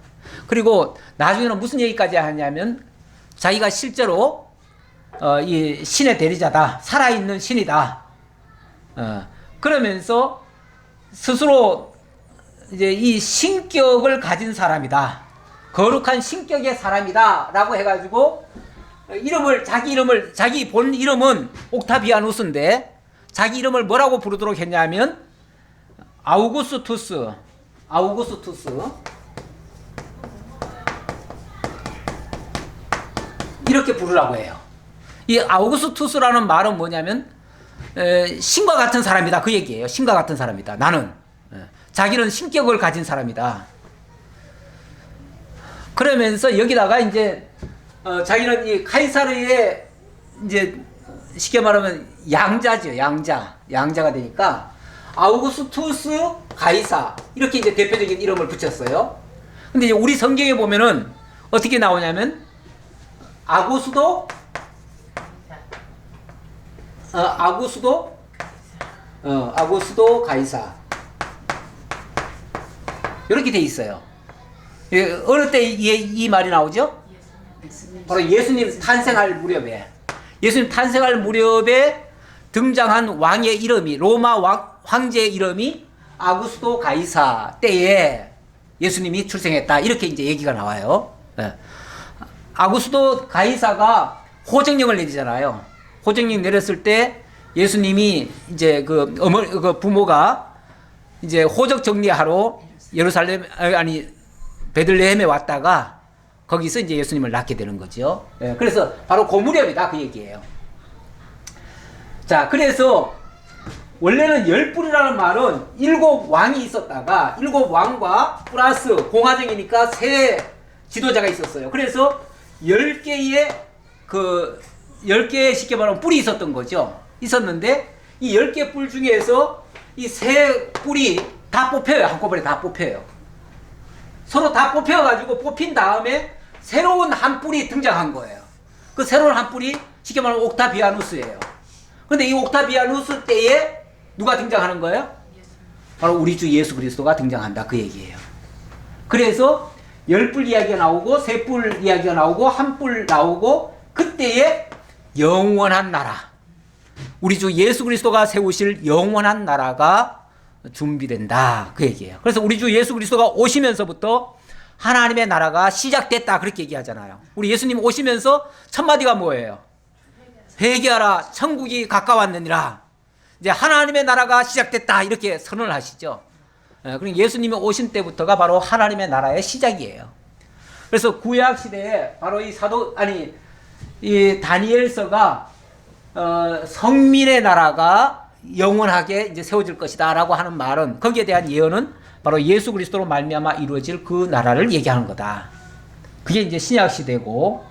그리고 나중에는 무슨 얘기까지 하냐면 자기가 실제로 이 신의 대리자다, 살아있는 신이다. 그러면서 스스로 이제 이 신격을 가진 사람이다, 거룩한 신격의 사람이다라고 해가지고 자기 본 이름은 옥타비아누스인데 자기 이름을 뭐라고 부르도록 했냐면 아우구스투스 이렇게 부르라고 해요. 이 아우구스투스라는 말은 뭐냐면 신과 같은 사람이다 그 얘기예요. 신과 같은 사람이다. 나는 자기는 신격을 가진 사람이다. 그러면서 여기다가 이제 자기는 이 카이사르의 이제 쉽게 말하면 양자죠. 양자가 되니까 아우구스투스 가이사 이렇게 이제 대표적인 이름을 붙였어요. 근데 이제 우리 성경에 보면은 어떻게 나오냐면 아구스도 가이사 이렇게 돼 있어요. 어느 때 이 말이 나오죠? 바로 예수님 탄생할 무렵에 등장한 왕의 이름이 로마 황제의 이름이 아구스도 가이사 때에 예수님이 출생했다 이렇게 이제 얘기가 나와요. 아구스도 가이사가 호정령을 내리잖아요. 호정령 내렸을 때 예수님이 이제 그 부모가 이제 호적 정리하러 베들레헴에 왔다가 거기서 이제 예수님을 낳게 되는 거죠. 그래서 바로 그 무렵이다 그 얘기예요. 자, 그래서 원래는 열불이라는 말은 7왕이 있었다가 7왕과 플러스 공화정이니까 세 지도자가 있었어요. 그래서 10개의 쉽게 말하면 뿔이 있었던 거죠. 있었는데 이 10개 뿔 중에서 이 세 뿔이 다 뽑혀요. 한꺼번에 다 뽑혀요. 서로 다 뽑혀가지고 뽑힌 다음에 새로운 한 뿔이 등장한 거예요. 그 새로운 한 뿔이 쉽게 말하면 옥타비아누스예요. 근데 이 옥타비아누스 때에 누가 등장하는 거예요? 바로 우리 주 예수 그리스도가 등장한다 그 얘기예요. 그래서 10뿔 이야기가 나오고 3뿔 이야기가 나오고 1뿔 나오고 그때에 영원한 나라, 우리 주 예수 그리스도가 세우실 영원한 나라가 준비된다 그 얘기예요. 그래서 우리 주 예수 그리스도가 오시면서부터 하나님의 나라가 시작됐다 그렇게 얘기하잖아요. 우리 예수님 오시면서 첫 마디가 뭐예요? 회개하라 천국이 가까웠느니라. 이제 하나님의 나라가 시작됐다 이렇게 선언을 하시죠. 그럼 예수님이 오신 때부터가 바로 하나님의 나라의 시작이에요. 그래서 구약 시대에 바로 이 다니엘서가 성민의 나라가 영원하게 이제 세워질 것이다라고 하는 말은 거기에 대한 예언은 바로 예수 그리스도로 말미암아 이루어질 그 나라를 얘기하는 거다. 그게 이제 신약 시대고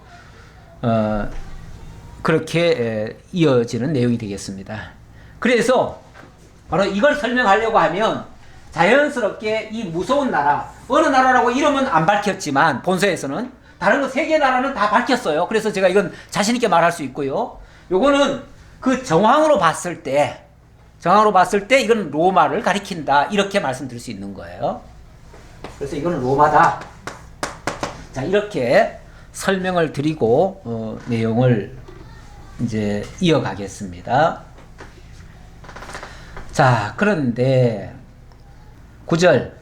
그렇게 이어지는 내용이 되겠습니다. 그래서 바로 이걸 설명하려고 하면 자연스럽게 이 무서운 나라, 어느 나라라고 이름은 안 밝혔지만 본서에서는 다른 거 세 개 나라는 다 밝혔어요. 그래서 제가 이건 자신 있게 말할 수 있고요. 요거는 그 정황으로 봤을 때 이건 로마를 가리킨다, 이렇게 말씀드릴 수 있는 거예요. 그래서 이거는 로마다. 자, 이렇게 설명을 드리고 내용을 이제 이어가겠습니다. 자, 그런데 9절,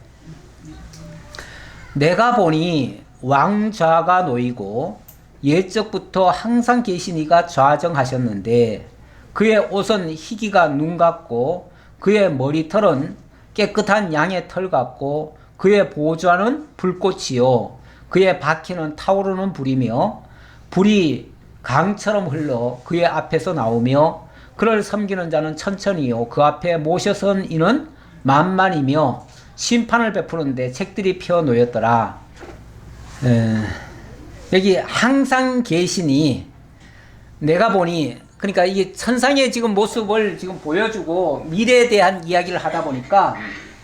내가 보니 왕좌가 놓이고 옛적부터 항상 계신 이가 좌정하셨는데 그의 옷은 희기가 눈 같고 그의 머리털은 깨끗한 양의 털 같고 그의 보좌는 불꽃이요 그의 바퀴는 타오르는 불이며 불이 강처럼 흘러 그의 앞에서 나오며 그를 섬기는 자는 천천히요 그 앞에 모셔선 이는 만만이며 심판을 베푸는데 책들이 펴 놓였더라. 여기 항상 계시니 내가 보니, 그러니까 이게 천상의 지금 모습을 지금 보여주고 미래에 대한 이야기를 하다 보니까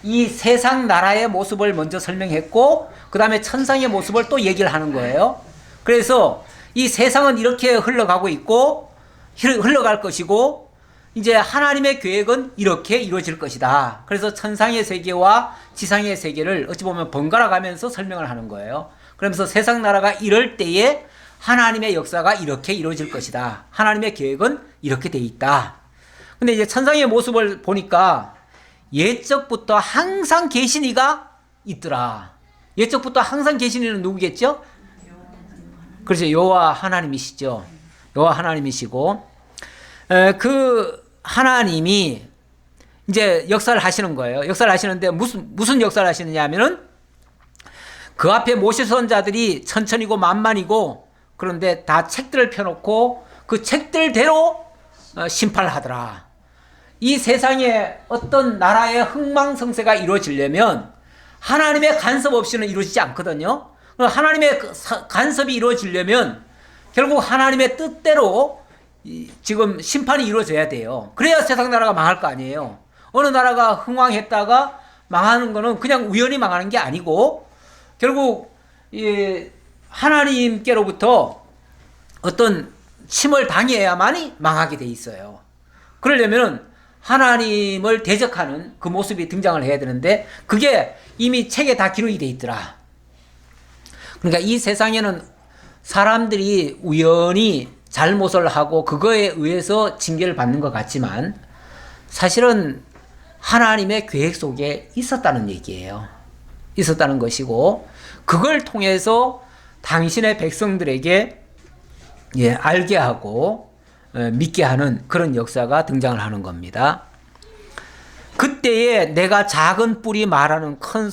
이 세상 나라의 모습을 먼저 설명했고 그 다음에 천상의 모습을 또 얘기를 하는 거예요. 그래서 이 세상은 이렇게 흘러가고 있고 흘러갈 것이고 이제 하나님의 계획은 이렇게 이루어질 것이다. 그래서 천상의 세계와 지상의 세계를 어찌 보면 번갈아 가면서 설명을 하는 거예요. 그러면서 세상 나라가 이럴 때에 하나님의 역사가 이렇게 이루어질 것이다. 하나님의 계획은 이렇게 돼 있다. 근데 이제 천상의 모습을 보니까 옛적부터 항상 계신 이가 있더라. 옛적부터 항상 계신 이는 누구겠죠? 그렇죠. 여호와 하나님이시죠. 여호와 하나님이시고 그 하나님이 이제 역사를 하시는 거예요. 역사를 하시는데 무슨 역사를 하시느냐 하면은 그 앞에 모셔선 자들이 천천히고 만만이고 그런데 다 책들을 펴놓고 그 책들대로 심판을 하더라. 이 세상에 어떤 나라의 흥망성쇠가 이루어지려면 하나님의 간섭 없이는 이루어지지 않거든요. 하나님의 간섭이 이루어지려면 결국 하나님의 뜻대로 지금 심판이 이루어져야 돼요. 그래야 세상 나라가 망할 거 아니에요. 어느 나라가 흥왕했다가 망하는 거는 그냥 우연히 망하는 게 아니고 결국 하나님께로부터 어떤 침을 당해야만이 망하게 돼 있어요. 그러려면 하나님을 대적하는 그 모습이 등장을 해야 되는데 그게 이미 책에 다 기록이 돼 있더라. 그러니까 이 세상에는 사람들이 우연히 잘못을 하고 그거에 의해서 징계를 받는 것 같지만 사실은 하나님의 계획 속에 있었다는 얘기예요. 있었다는 것이고 그걸 통해서 당신의 백성들에게 알게 하고 믿게 하는 그런 역사가 등장을 하는 겁니다. 그때에 내가 작은 뿔이 말하는 큰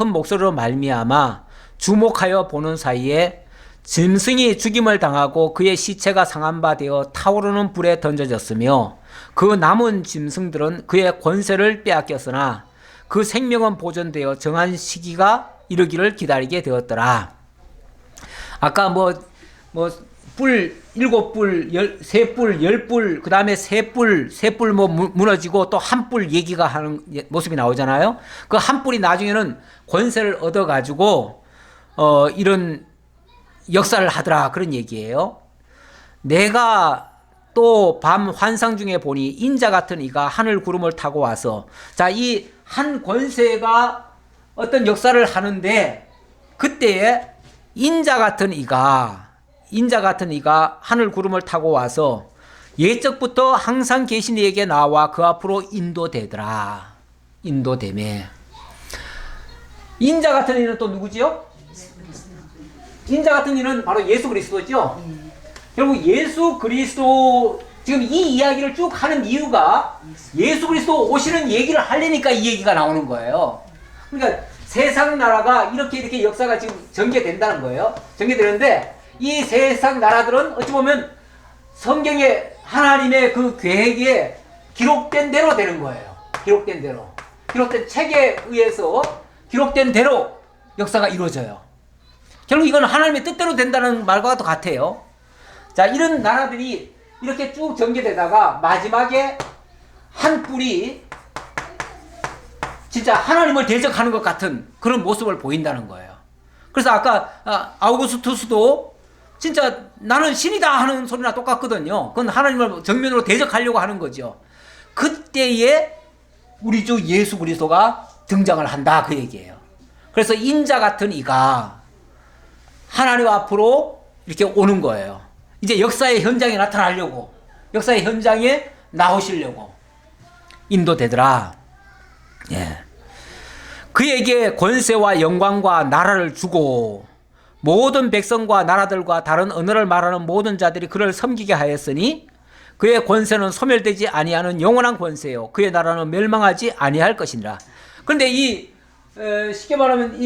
목소리로 말미암아 주목하여 보는 사이에 짐승이 죽임을 당하고 그의 시체가 상한 바 되어 타오르는 불에 던져졌으며 그 남은 짐승들은 그의 권세를 빼앗겼으나 그 생명은 보존되어 정한 시기가 이르기를 기다리게 되었더라. 아까 뿔 7뿔, 3뿔, 10뿔, 그 다음에 3뿔 무너지고 또 1뿔 얘기가 하는 모습이 나오잖아요. 그 1뿔이 나중에는 권세를 얻어가지고 이런 역사를 하더라 그런 얘기예요. 내가 또 밤 환상 중에 보니 인자 같은 이가 하늘 구름을 타고 와서 이 한 권세가 어떤 역사를 하는데 그때에 인자 같은 이가 하늘 구름을 타고 와서 옛적부터 항상 계신 이에게 나와 그 앞으로 인도되더라. 인도되매. 인자 같은 이는 또 누구지요? 인자 같은 이는 바로 예수 그리스도죠. 결국 예수 그리스도 지금 이 이야기를 쭉 하는 이유가 예수 그리스도 오시는 얘기를 하려니까 이 얘기가 나오는 거예요. 그러니까 세상 나라가 이렇게 역사가 지금 전개된다는 거예요. 전개되는데 이 세상 나라들은 어찌 보면 성경에 하나님의 그 계획에 기록된 대로 되는 거예요. 기록된 대로. 기록된 책에 의해서 기록된 대로 역사가 이루어져요. 결국 이건 하나님의 뜻대로 된다는 말과 같아요. 자, 이런 나라들이 이렇게 쭉 전개되다가 마지막에 한 뿔이 진짜 하나님을 대적하는 것 같은 그런 모습을 보인다는 거예요. 그래서 아까 아우구스투스도 진짜 나는 신이다 하는 소리나 똑같거든요. 그건 하나님을 정면으로 대적하려고 하는 거죠. 그때에 우리 주 예수 그리스도가 등장을 한다 그 얘기예요. 그래서 인자 같은 이가 하나님 앞으로 이렇게 오는 거예요. 이제 역사의 현장에 나타나려고, 역사의 현장에 나오시려고 인도되더라. 예. 그에게 권세와 영광과 나라를 주고 모든 백성과 나라들과 다른 언어를 말하는 모든 자들이 그를 섬기게 하였으니 그의 권세는 소멸되지 아니하는 영원한 권세요. 그의 나라는 멸망하지 아니할 것이니라. 그런데 쉽게 말하면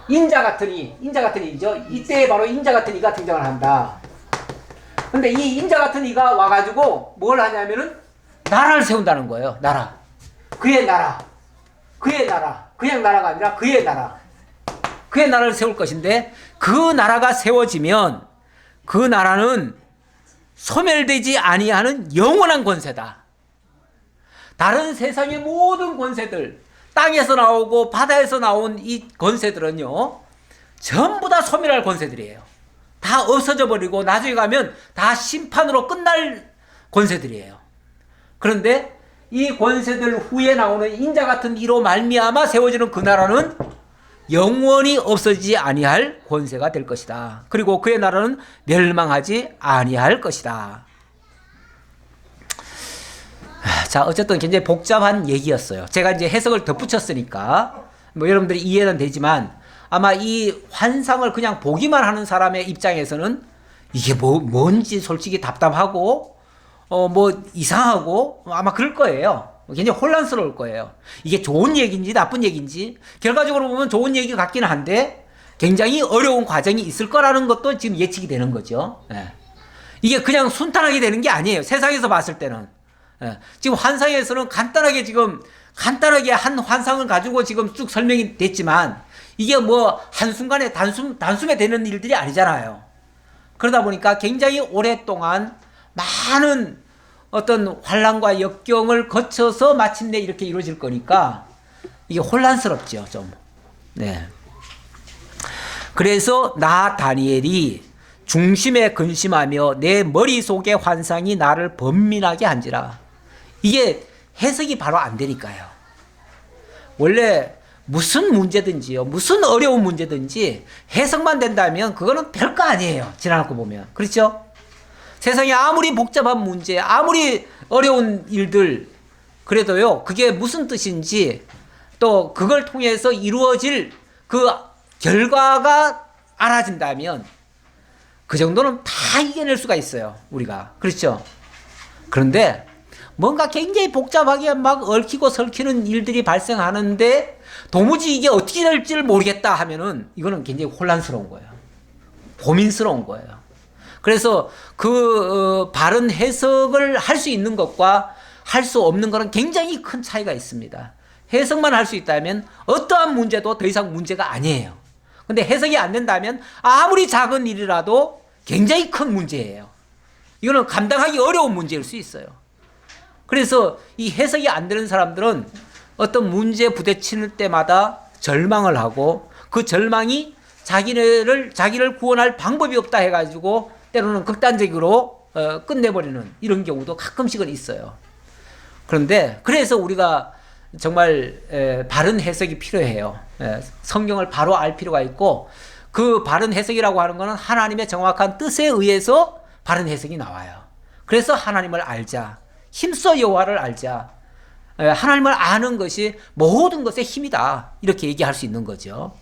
인자 같은 이죠. 이때 바로 인자 같은 이가 등장을 한다. 근데 이 인자 같은 이가 와가지고 뭘 하냐면은 나라를 세운다는 거예요. 나라. 그의 나라. 그냥 나라가 아니라 그의 나라. 그의 나라를 세울 것인데 그 나라가 세워지면 그 나라는 소멸되지 아니하는 영원한 권세다. 다른 세상의 모든 권세들, 땅에서 나오고 바다에서 나온 이 권세들은요, 전부 다 소멸할 권세들이에요. 다 없어져 버리고 나중에 가면 다 심판으로 끝날 권세들이에요. 그런데 이 권세들 후에 나오는 인자 같은 이로 말미암아 세워지는 그 나라는 영원히 없어지지 아니할 권세가 될 것이다. 그리고 그의 나라는 멸망하지 아니할 것이다. 자, 어쨌든 굉장히 복잡한 얘기였어요. 제가 이제 해석을 덧붙였으니까 뭐 여러분들이 이해는 되지만 아마 이 환상을 그냥 보기만 하는 사람의 입장에서는 이게 뭔지 솔직히 답답하고 뭐 이상하고 아마 그럴 거예요. 굉장히 혼란스러울 거예요. 이게 좋은 얘기인지 나쁜 얘기인지 결과적으로 보면 좋은 얘기 같기는 한데 굉장히 어려운 과정이 있을 거라는 것도 지금 예측이 되는 거죠. 예. 이게 그냥 순탄하게 되는 게 아니에요. 세상에서 봤을 때는. 예. 지금 환상에서는 간단하게 한 환상을 가지고 지금 쭉 설명이 됐지만 이게 뭐 한순간에 단숨에 되는 일들이 아니잖아요. 그러다 보니까 굉장히 오랫동안 많은 어떤 환란과 역경을 거쳐서 마침내 이렇게 이루어질 거니까 이게 혼란스럽죠, 좀. 네. 그래서 나 다니엘이 중심에 근심하며 내 머릿속의 환상이 나를 번민하게 한지라. 이게 해석이 바로 안 되니까요. 원래 무슨 문제든지요, 무슨 어려운 문제든지 해석만 된다면 그거는 별거 아니에요. 지나놓고 보면. 그렇죠? 세상에 아무리 복잡한 문제, 아무리 어려운 일들, 그래도요, 그게 무슨 뜻인지 또 그걸 통해서 이루어질 그 결과가 알아진다면 그 정도는 다 이겨낼 수가 있어요, 우리가. 그렇죠? 그런데 뭔가 굉장히 복잡하게 막 얽히고 설키는 일들이 발생하는데 도무지 이게 어떻게 될지를 모르겠다 하면은 이거는 굉장히 혼란스러운 거예요. 고민스러운 거예요. 그래서 바른 해석을 할 수 있는 것과 할 수 없는 것은 굉장히 큰 차이가 있습니다. 해석만 할 수 있다면 어떠한 문제도 더 이상 문제가 아니에요. 근데 해석이 안 된다면 아무리 작은 일이라도 굉장히 큰 문제예요. 이거는 감당하기 어려운 문제일 수 있어요. 그래서 이 해석이 안 되는 사람들은 어떤 문제에 부딪힐 때마다 절망을 하고 그 절망이 자기를 구원할 방법이 없다 해가지고 때로는 극단적으로 끝내버리는 이런 경우도 가끔씩은 있어요. 그런데 그래서 우리가 정말 바른 해석이 필요해요. 성경을 바로 알 필요가 있고 그 바른 해석이라고 하는 것은 하나님의 정확한 뜻에 의해서 바른 해석이 나와요. 그래서 하나님을 알자. 힘써 여호와를 알자. 하나님을 아는 것이 모든 것의 힘이다. 이렇게 얘기할 수 있는 거죠.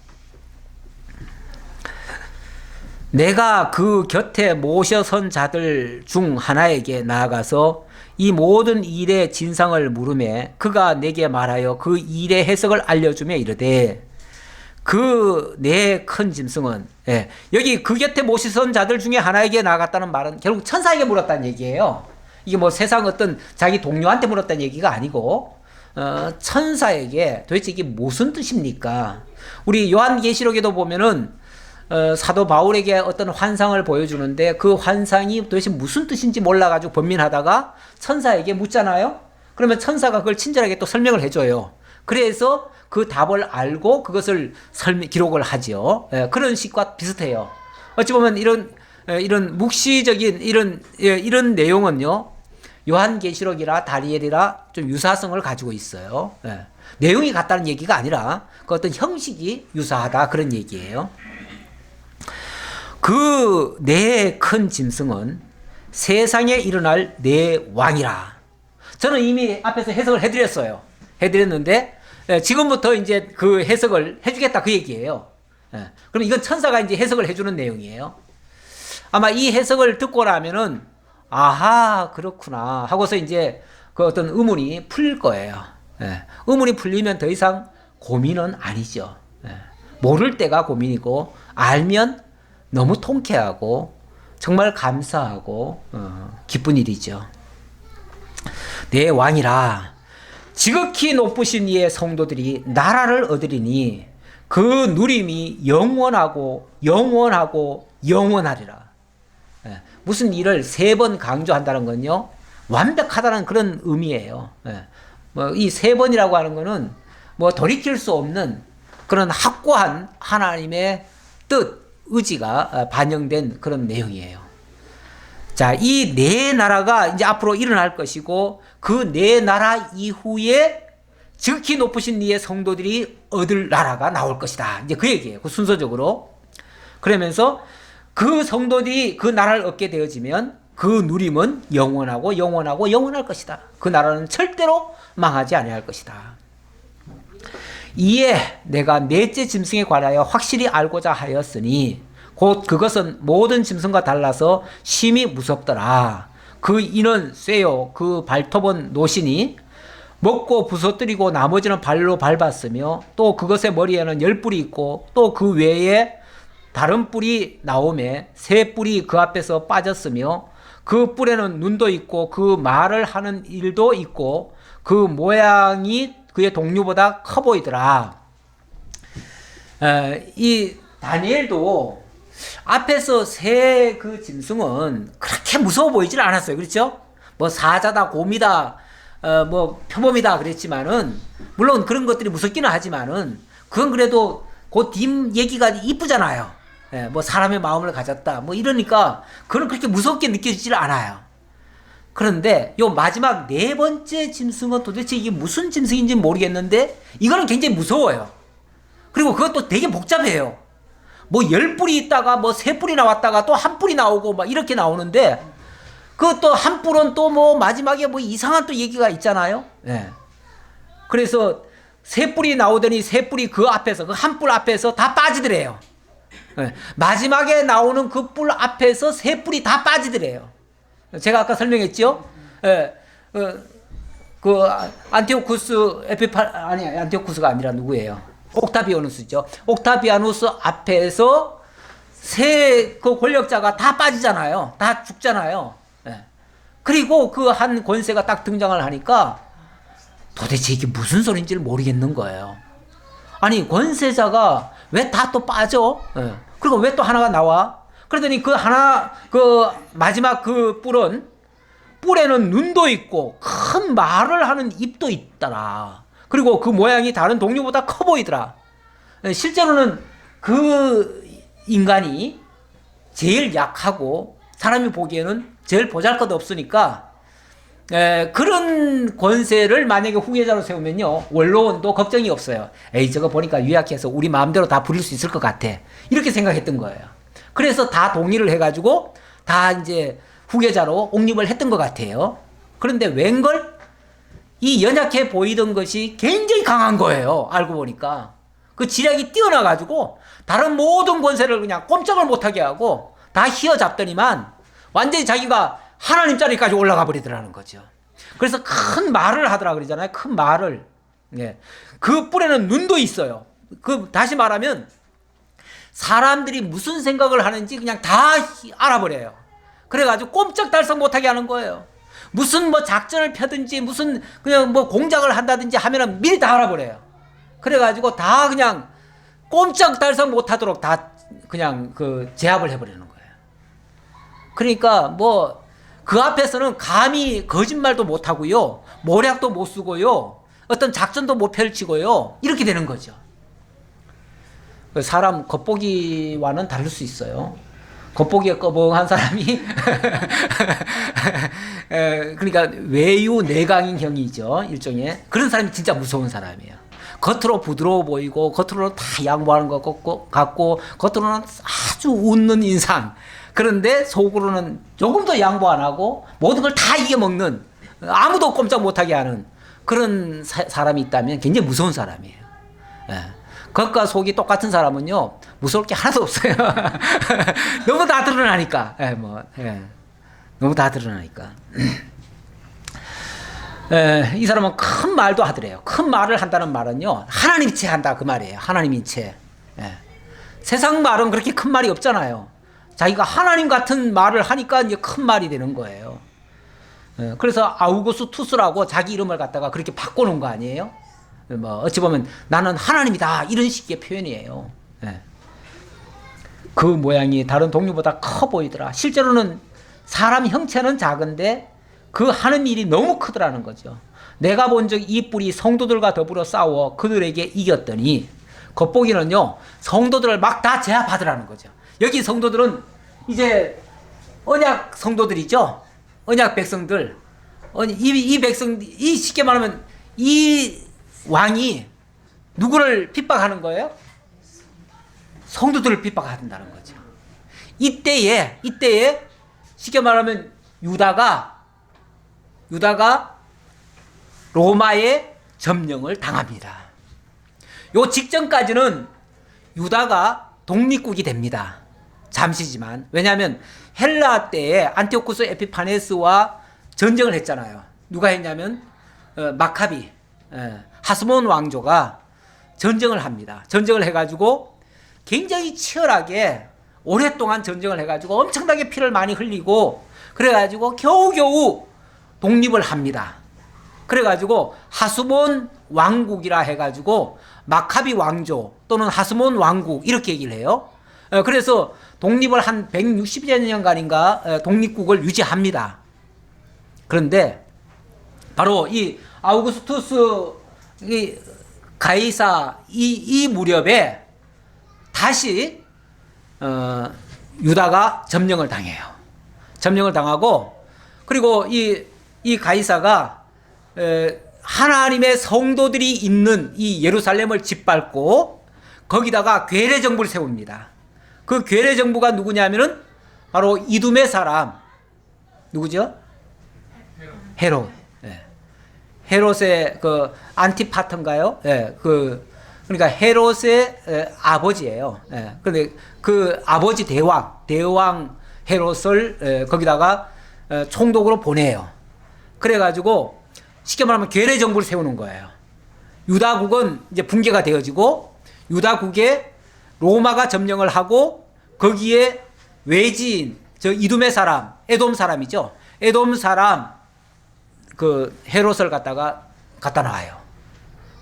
내가 그 곁에 모셔선 자들 중 하나에게 나아가서 이 모든 일의 진상을 물으매 그가 내게 말하여 그 일의 해석을 알려주며 이르되 그 내 큰 짐승은 여기 그 곁에 모셔선 자들 중에 하나에게 나아갔다는 말은 결국 천사에게 물었다는 얘기예요. 이게 뭐 세상 어떤 자기 동료한테 물었다는 얘기가 아니고 천사에게 도대체 이게 무슨 뜻입니까? 우리 요한계시록에도 보면은 사도 바울에게 어떤 환상을 보여주는데 그 환상이 도대체 무슨 뜻인지 몰라가지고 번민하다가 천사에게 묻잖아요. 그러면 천사가 그걸 친절하게 또 설명을 해줘요. 그래서 그 답을 알고 그것을 기록을 하죠. 그런 식과 비슷해요. 어찌 보면 이런 묵시적인 이런 내용은요, 요한계시록이라 다니엘이라 좀 유사성을 가지고 있어요. 내용이 같다는 얘기가 아니라 그 어떤 형식이 유사하다 그런 얘기예요. 그 네 큰 짐승은 세상에 일어날 네 왕이라. 저는 이미 앞에서 해석을 해드렸는데 지금부터 이제 그 해석을 해주겠다 그 얘기예요. 그럼 이건 천사가 이제 해석을 해주는 내용이에요. 아마 이 해석을 듣고 나면은 아하 그렇구나 하고서 이제 그 어떤 의문이 풀릴 거예요. 의문이 풀리면 더 이상 고민은 아니죠. 모를 때가 고민이고 알면 너무 통쾌하고 정말 감사하고 기쁜 일이죠. 내 왕이라 지극히 높으신 이의 성도들이 나라를 얻으리니 그 누림이 영원하고 영원하고 영원하리라. 무슨 일을 3번 강조한다는 건요, 완벽하다는 그런 의미예요. 이 3번이라고 하는 거는 뭐 돌이킬 수 없는 그런 확고한 하나님의 뜻, 의지가 반영된 그런 내용이에요. 자, 이 네 나라가 이제 앞으로 일어날 것이고 그 네 나라 이후에 지극히 높으신 이의 성도들이 얻을 나라가 나올 것이다. 이제 그 얘기예요. 그 순서적으로. 그러면서 그 성도들이 그 나라를 얻게 되어지면 그 누림은 영원하고 영원하고 영원할 것이다. 그 나라는 절대로 망하지 아니할 것이다. 이에 내가 넷째 짐승에 관하여 확실히 알고자 하였으니 곧 그것은 모든 짐승과 달라서 심히 무섭더라. 그 이는 쇠요 그 발톱은 노시니 먹고 부서뜨리고 나머지는 발로 밟았으며 또 그것의 머리에는 10뿔이 있고 또 그 외에 다른 뿔이 나오매 새 뿔이 그 앞에서 빠졌으며 그 뿔에는 눈도 있고 그 말을 하는 일도 있고 그 모양이 그의 동류보다 커 보이더라. 이 다니엘도 앞에서 새 그 짐승은 그렇게 무서워 보이질 않았어요. 그렇죠? 뭐 사자다, 곰이다, 뭐 표범이다 그랬지만은 물론 그런 것들이 무섭기는 하지만은 그건 그래도 그 뒷 얘기가 이쁘잖아요. 뭐 사람의 마음을 가졌다 뭐 이러니까 그건 그렇게 무섭게 느껴지질 않아요. 그런데 요 마지막 4번째 짐승은 도대체 이게 무슨 짐승인지 모르겠는데 이거는 굉장히 무서워요. 그리고 그것도 되게 복잡해요. 뭐 10뿔이 있다가 뭐 3뿔이 나왔다가 또 1뿔이 나오고 막 이렇게 나오는데 그것도 1뿔은 또 뭐 마지막에 뭐 이상한 또 얘기가 있잖아요. 그래서 3뿔이 나오더니 3뿔이 그 앞에서 그 1뿔 앞에서 다 빠지더래요. 마지막에 나오는 그 뿔 앞에서 3뿔이 다 빠지더래요. 제가 아까 설명했죠. 그 안티오쿠스 안티오쿠스가 아니라 누구예요? 옥타비아누스죠. 옥타비아누스 앞에서 그 권력자가 다 빠지잖아요. 다 죽잖아요. 그리고 그 한 권세가 딱 등장을 하니까 도대체 이게 무슨 소린지를 모르겠는 거예요. 아니 권세자가 왜 다 또 빠져? 그리고 왜 또 하나가 나와? 그러더니 그 마지막 그 뿔에는 눈도 있고 큰 말을 하는 입도 있더라. 그리고 그 모양이 다른 동료보다 커 보이더라. 실제로는 그 인간이 제일 약하고 사람이 보기에는 제일 보잘것없으니까 그런 권세를 만약에 후계자로 세우면요 원로원도 걱정이 없어요. 에이 저거 보니까 유약해서 우리 마음대로 다 부릴 수 있을 것 같아. 이렇게 생각했던 거예요. 그래서 다 동의를 해가지고 다 이제 후계자로 옹립을 했던 것 같아요. 그런데 웬걸 이 연약해 보이던 것이 굉장히 강한 거예요. 알고 보니까 그 지략이 뛰어나가지고 다른 모든 권세를 그냥 꼼짝을 못하게 하고 다 휘어잡더니만 완전히 자기가 하나님 자리까지 올라가 버리더라는 거죠. 그래서 큰 말을 하더라 그러잖아요. 큰 말을. 그 뿔에는 눈도 있어요. 다시 말하면 사람들이 무슨 생각을 하는지 그냥 다 알아버려요. 그래가지고 꼼짝달싹 못하게 하는 거예요. 무슨 뭐 작전을 펴든지 무슨 그냥 뭐 공작을 한다든지 하면은 미리 다 알아버려요. 그래가지고 다 그냥 꼼짝달싹 못하도록 다 그냥 그 제압을 해버리는 거예요. 그러니까 뭐 그 앞에서는 감히 거짓말도 못 하고요, 모략도 못 쓰고요, 어떤 작전도 못 펼치고요, 이렇게 되는 거죠. 사람 겉보기와는 다를 수 있어요. 겉보기에 꺼벙한 사람이 그러니까 외유 내강인 형이죠, 일종의. 그런 사람이 진짜 무서운 사람이에요. 겉으로 부드러워 보이고 겉으로는 다 양보하는 것 같고 겉으로는 아주 웃는 인상, 그런데 속으로는 조금도 양보 안 하고 모든 걸 다 이겨먹는, 아무도 꼼짝 못하게 하는 그런 사람이 있다면 굉장히 무서운 사람이에요. 예. 겉과 속이 똑같은 사람은요, 무서울 게 하나도 없어요. 너무 다 드러나니까. 예, 너무 다 드러나니까. 이 사람은 큰 말도 하더래요. 큰 말을 한다는 말은요, 하나님체 한다 그 말이에요. 하나님인체. 세상 말은 그렇게 큰 말이 없잖아요. 자기가 하나님 같은 말을 하니까 이제 큰 말이 되는 거예요. 그래서 아우구스투스라고 자기 이름을 갖다가 그렇게 바꿔놓은 거 아니에요? 뭐 어찌 보면 나는 하나님이다 이런 식의 표현이에요. 그 모양이 다른 동료보다 커 보이더라. 실제로는 사람 형체는 작은데 그 하는 일이 너무 크더라는 거죠. 내가 본 적 이 뿔이 성도들과 더불어 싸워 그들에게 이겼더니, 겉보기는요 성도들을 막 다 제압하더라는 거죠. 여기 성도들은 이제 언약 성도들이죠. 언약 백성들. 이 백성, 이 쉽게 말하면 이 왕이 누구를 핍박하는 거예요? 성도들을 핍박한다는 거죠. 이때에 쉽게 말하면 유다가 로마의 점령을 당합니다. 요 직전까지는 유다가 독립국이 됩니다. 잠시지만. 왜냐하면 헬라 때에 안티오쿠스 에피파네스와 전쟁을 했잖아요. 누가 했냐면 마카비, 하스몬 왕조가 전쟁을 합니다. 전쟁을 해가지고 굉장히 치열하게 오랫동안 전쟁을 해가지고 엄청나게 피를 많이 흘리고 그래가지고 겨우겨우 독립을 합니다. 그래가지고 하스몬 왕국이라 해가지고 마카비 왕조 또는 하스몬 왕국 이렇게 얘기를 해요. 그래서 독립을 한 160여 년간인가 독립국을 유지합니다. 그런데 바로 이 아우구스투스 이 가이사 이 무렵에 다시 유다가 점령을 당해요. 점령을 당하고, 그리고 이 가이사가 하나님의 성도들이 있는 이 예루살렘을 짓밟고 거기다가 괴뢰 정부를 세웁니다. 그 괴뢰 정부가 누구냐면은 바로 이두메 사람 누구죠? 헤롯. 헤롯의 그 안티파터인가요? 그러니까 헤롯의 아버지예요. 그런데 그 아버지 대왕 헤롯을 거기다가 총독으로 보내요. 그래가지고 쉽게 말하면 괴뢰 정부를 세우는 거예요. 유다국은 이제 붕괴가 되어지고 유다국에 로마가 점령을 하고 거기에 외지인 저 이두메 사람, 에돔 사람이죠. 에돔 사람 그 헤롯을 갖다 놔요.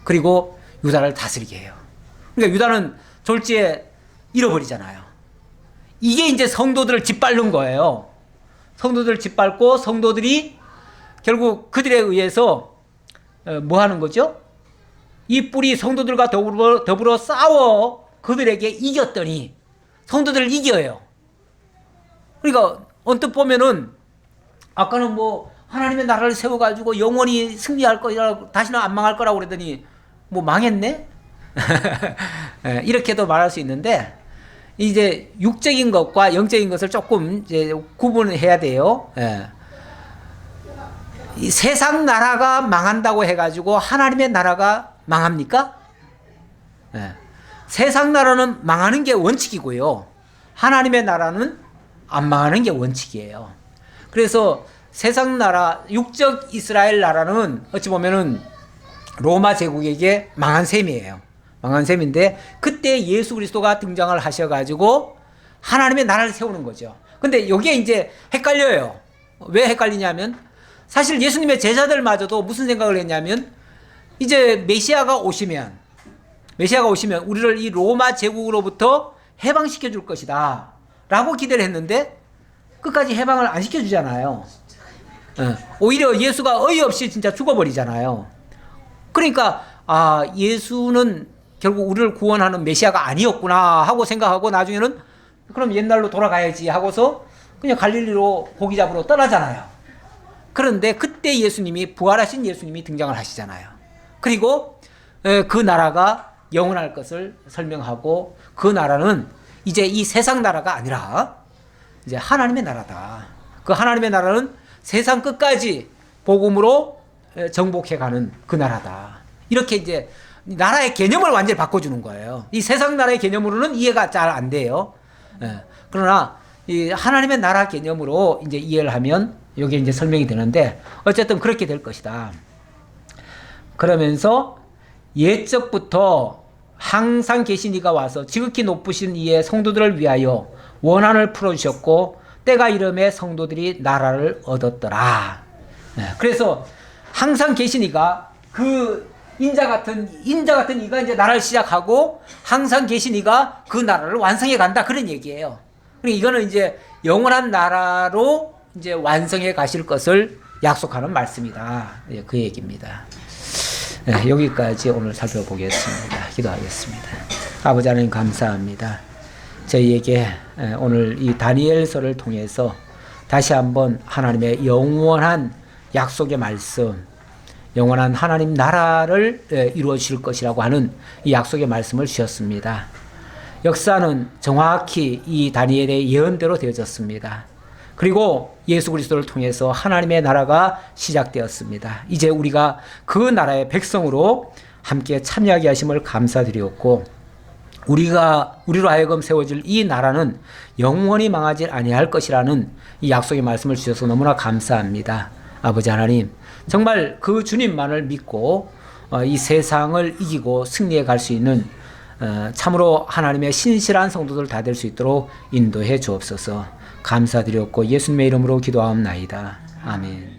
그리고 유다를 다스리게 해요. 그러니까 유다는 졸지에 잃어버리잖아요. 이게 이제 성도들을 짓밟는 거예요. 성도들을 짓밟고 성도들이 결국 그들에 의해서 뭐 하는 거죠? 이 뿔이 성도들과 더불어 싸워 그들에게 이겼더니, 성도들을 이겨요. 그러니까 언뜻 보면은 아까는 뭐 하나님의 나라를 세워가지고 영원히 승리할 거라고, 다시는 안 망할 거라고 그러더니 뭐 망했네? 이렇게도 말할 수 있는데, 이제 육적인 것과 영적인 것을 조금 이제 구분해야 돼요. 이 세상 나라가 망한다고 해가지고 하나님의 나라가 망합니까? 세상 나라는 망하는 게 원칙이고요. 하나님의 나라는 안 망하는 게 원칙이에요. 그래서 세상 나라, 육적 이스라엘 나라는 어찌 보면은 로마 제국에게 망한 셈이에요. 망한 셈인데, 그때 예수 그리스도가 등장을 하셔가지고 하나님의 나라를 세우는 거죠. 근데 여기에 이제 헷갈려요. 왜 헷갈리냐면, 사실 예수님의 제자들마저도 무슨 생각을 했냐면, 이제 메시아가 오시면 우리를 이 로마 제국으로부터 해방시켜 줄 것이다 라고 기대를 했는데 끝까지 해방을 안 시켜주잖아요. 오히려 예수가 어이없이 진짜 죽어버리잖아요. 그러니까 예수는 결국 우리를 구원하는 메시아가 아니었구나 하고 생각하고 나중에는 그럼 옛날로 돌아가야지 하고서 그냥 갈릴리로 고기 잡으러 떠나잖아요. 그런데 그때 예수님이, 부활하신 예수님이 등장을 하시잖아요. 그리고 그 나라가 영원할 것을 설명하고, 그 나라는 이제 이 세상 나라가 아니라 이제 하나님의 나라다. 그 하나님의 나라는 세상 끝까지 복음으로 정복해가는 그 나라다. 이렇게 이제 나라의 개념을 완전히 바꿔주는 거예요. 이 세상 나라의 개념으로는 이해가 잘 안 돼요. 그러나 이 하나님의 나라 개념으로 이제 이해를 하면 이게 이제 설명이 되는데, 어쨌든 그렇게 될 것이다. 그러면서 옛적부터 항상 계신 이가 와서 지극히 높으신 이의 성도들을 위하여 원한을 풀어주셨고 때가 이름에 성도들이 나라를 얻었더라. 그래서 항상 계신 이가, 그 인자 같은 이가 이제 나라를 시작하고 항상 계신 이가 그 나라를 완성해 간다, 그런 얘기예요. 그러니까 이거는 이제 영원한 나라로 이제 완성해 가실 것을 약속하는 말씀이다. 그 얘기입니다. 여기까지 오늘 살펴보겠습니다. 기도하겠습니다. 아버지 하나님 감사합니다. 저희에게 오늘 이 다니엘서를 통해서 다시 한번 하나님의 영원한 약속의 말씀, 영원한 하나님 나라를 이루어 주실 것이라고 하는 이 약속의 말씀을 주셨습니다. 역사는 정확히 이 다니엘의 예언대로 되어졌습니다. 그리고 예수 그리스도를 통해서 하나님의 나라가 시작되었습니다. 이제 우리가 그 나라의 백성으로 함께 참여하게 하심을 감사드리었고, 우리로 하여금 세워질 이 나라는 영원히 망하지 아니할 것이라는 이 약속의 말씀을 주셔서 너무나 감사합니다. 아버지 하나님, 정말 그 주님만을 믿고 이 세상을 이기고 승리해 갈 수 있는 참으로 하나님의 신실한 성도들 다 될 수 있도록 인도해 주옵소서. 감사드렸고 예수님의 이름으로 기도하옵나이다. 아멘.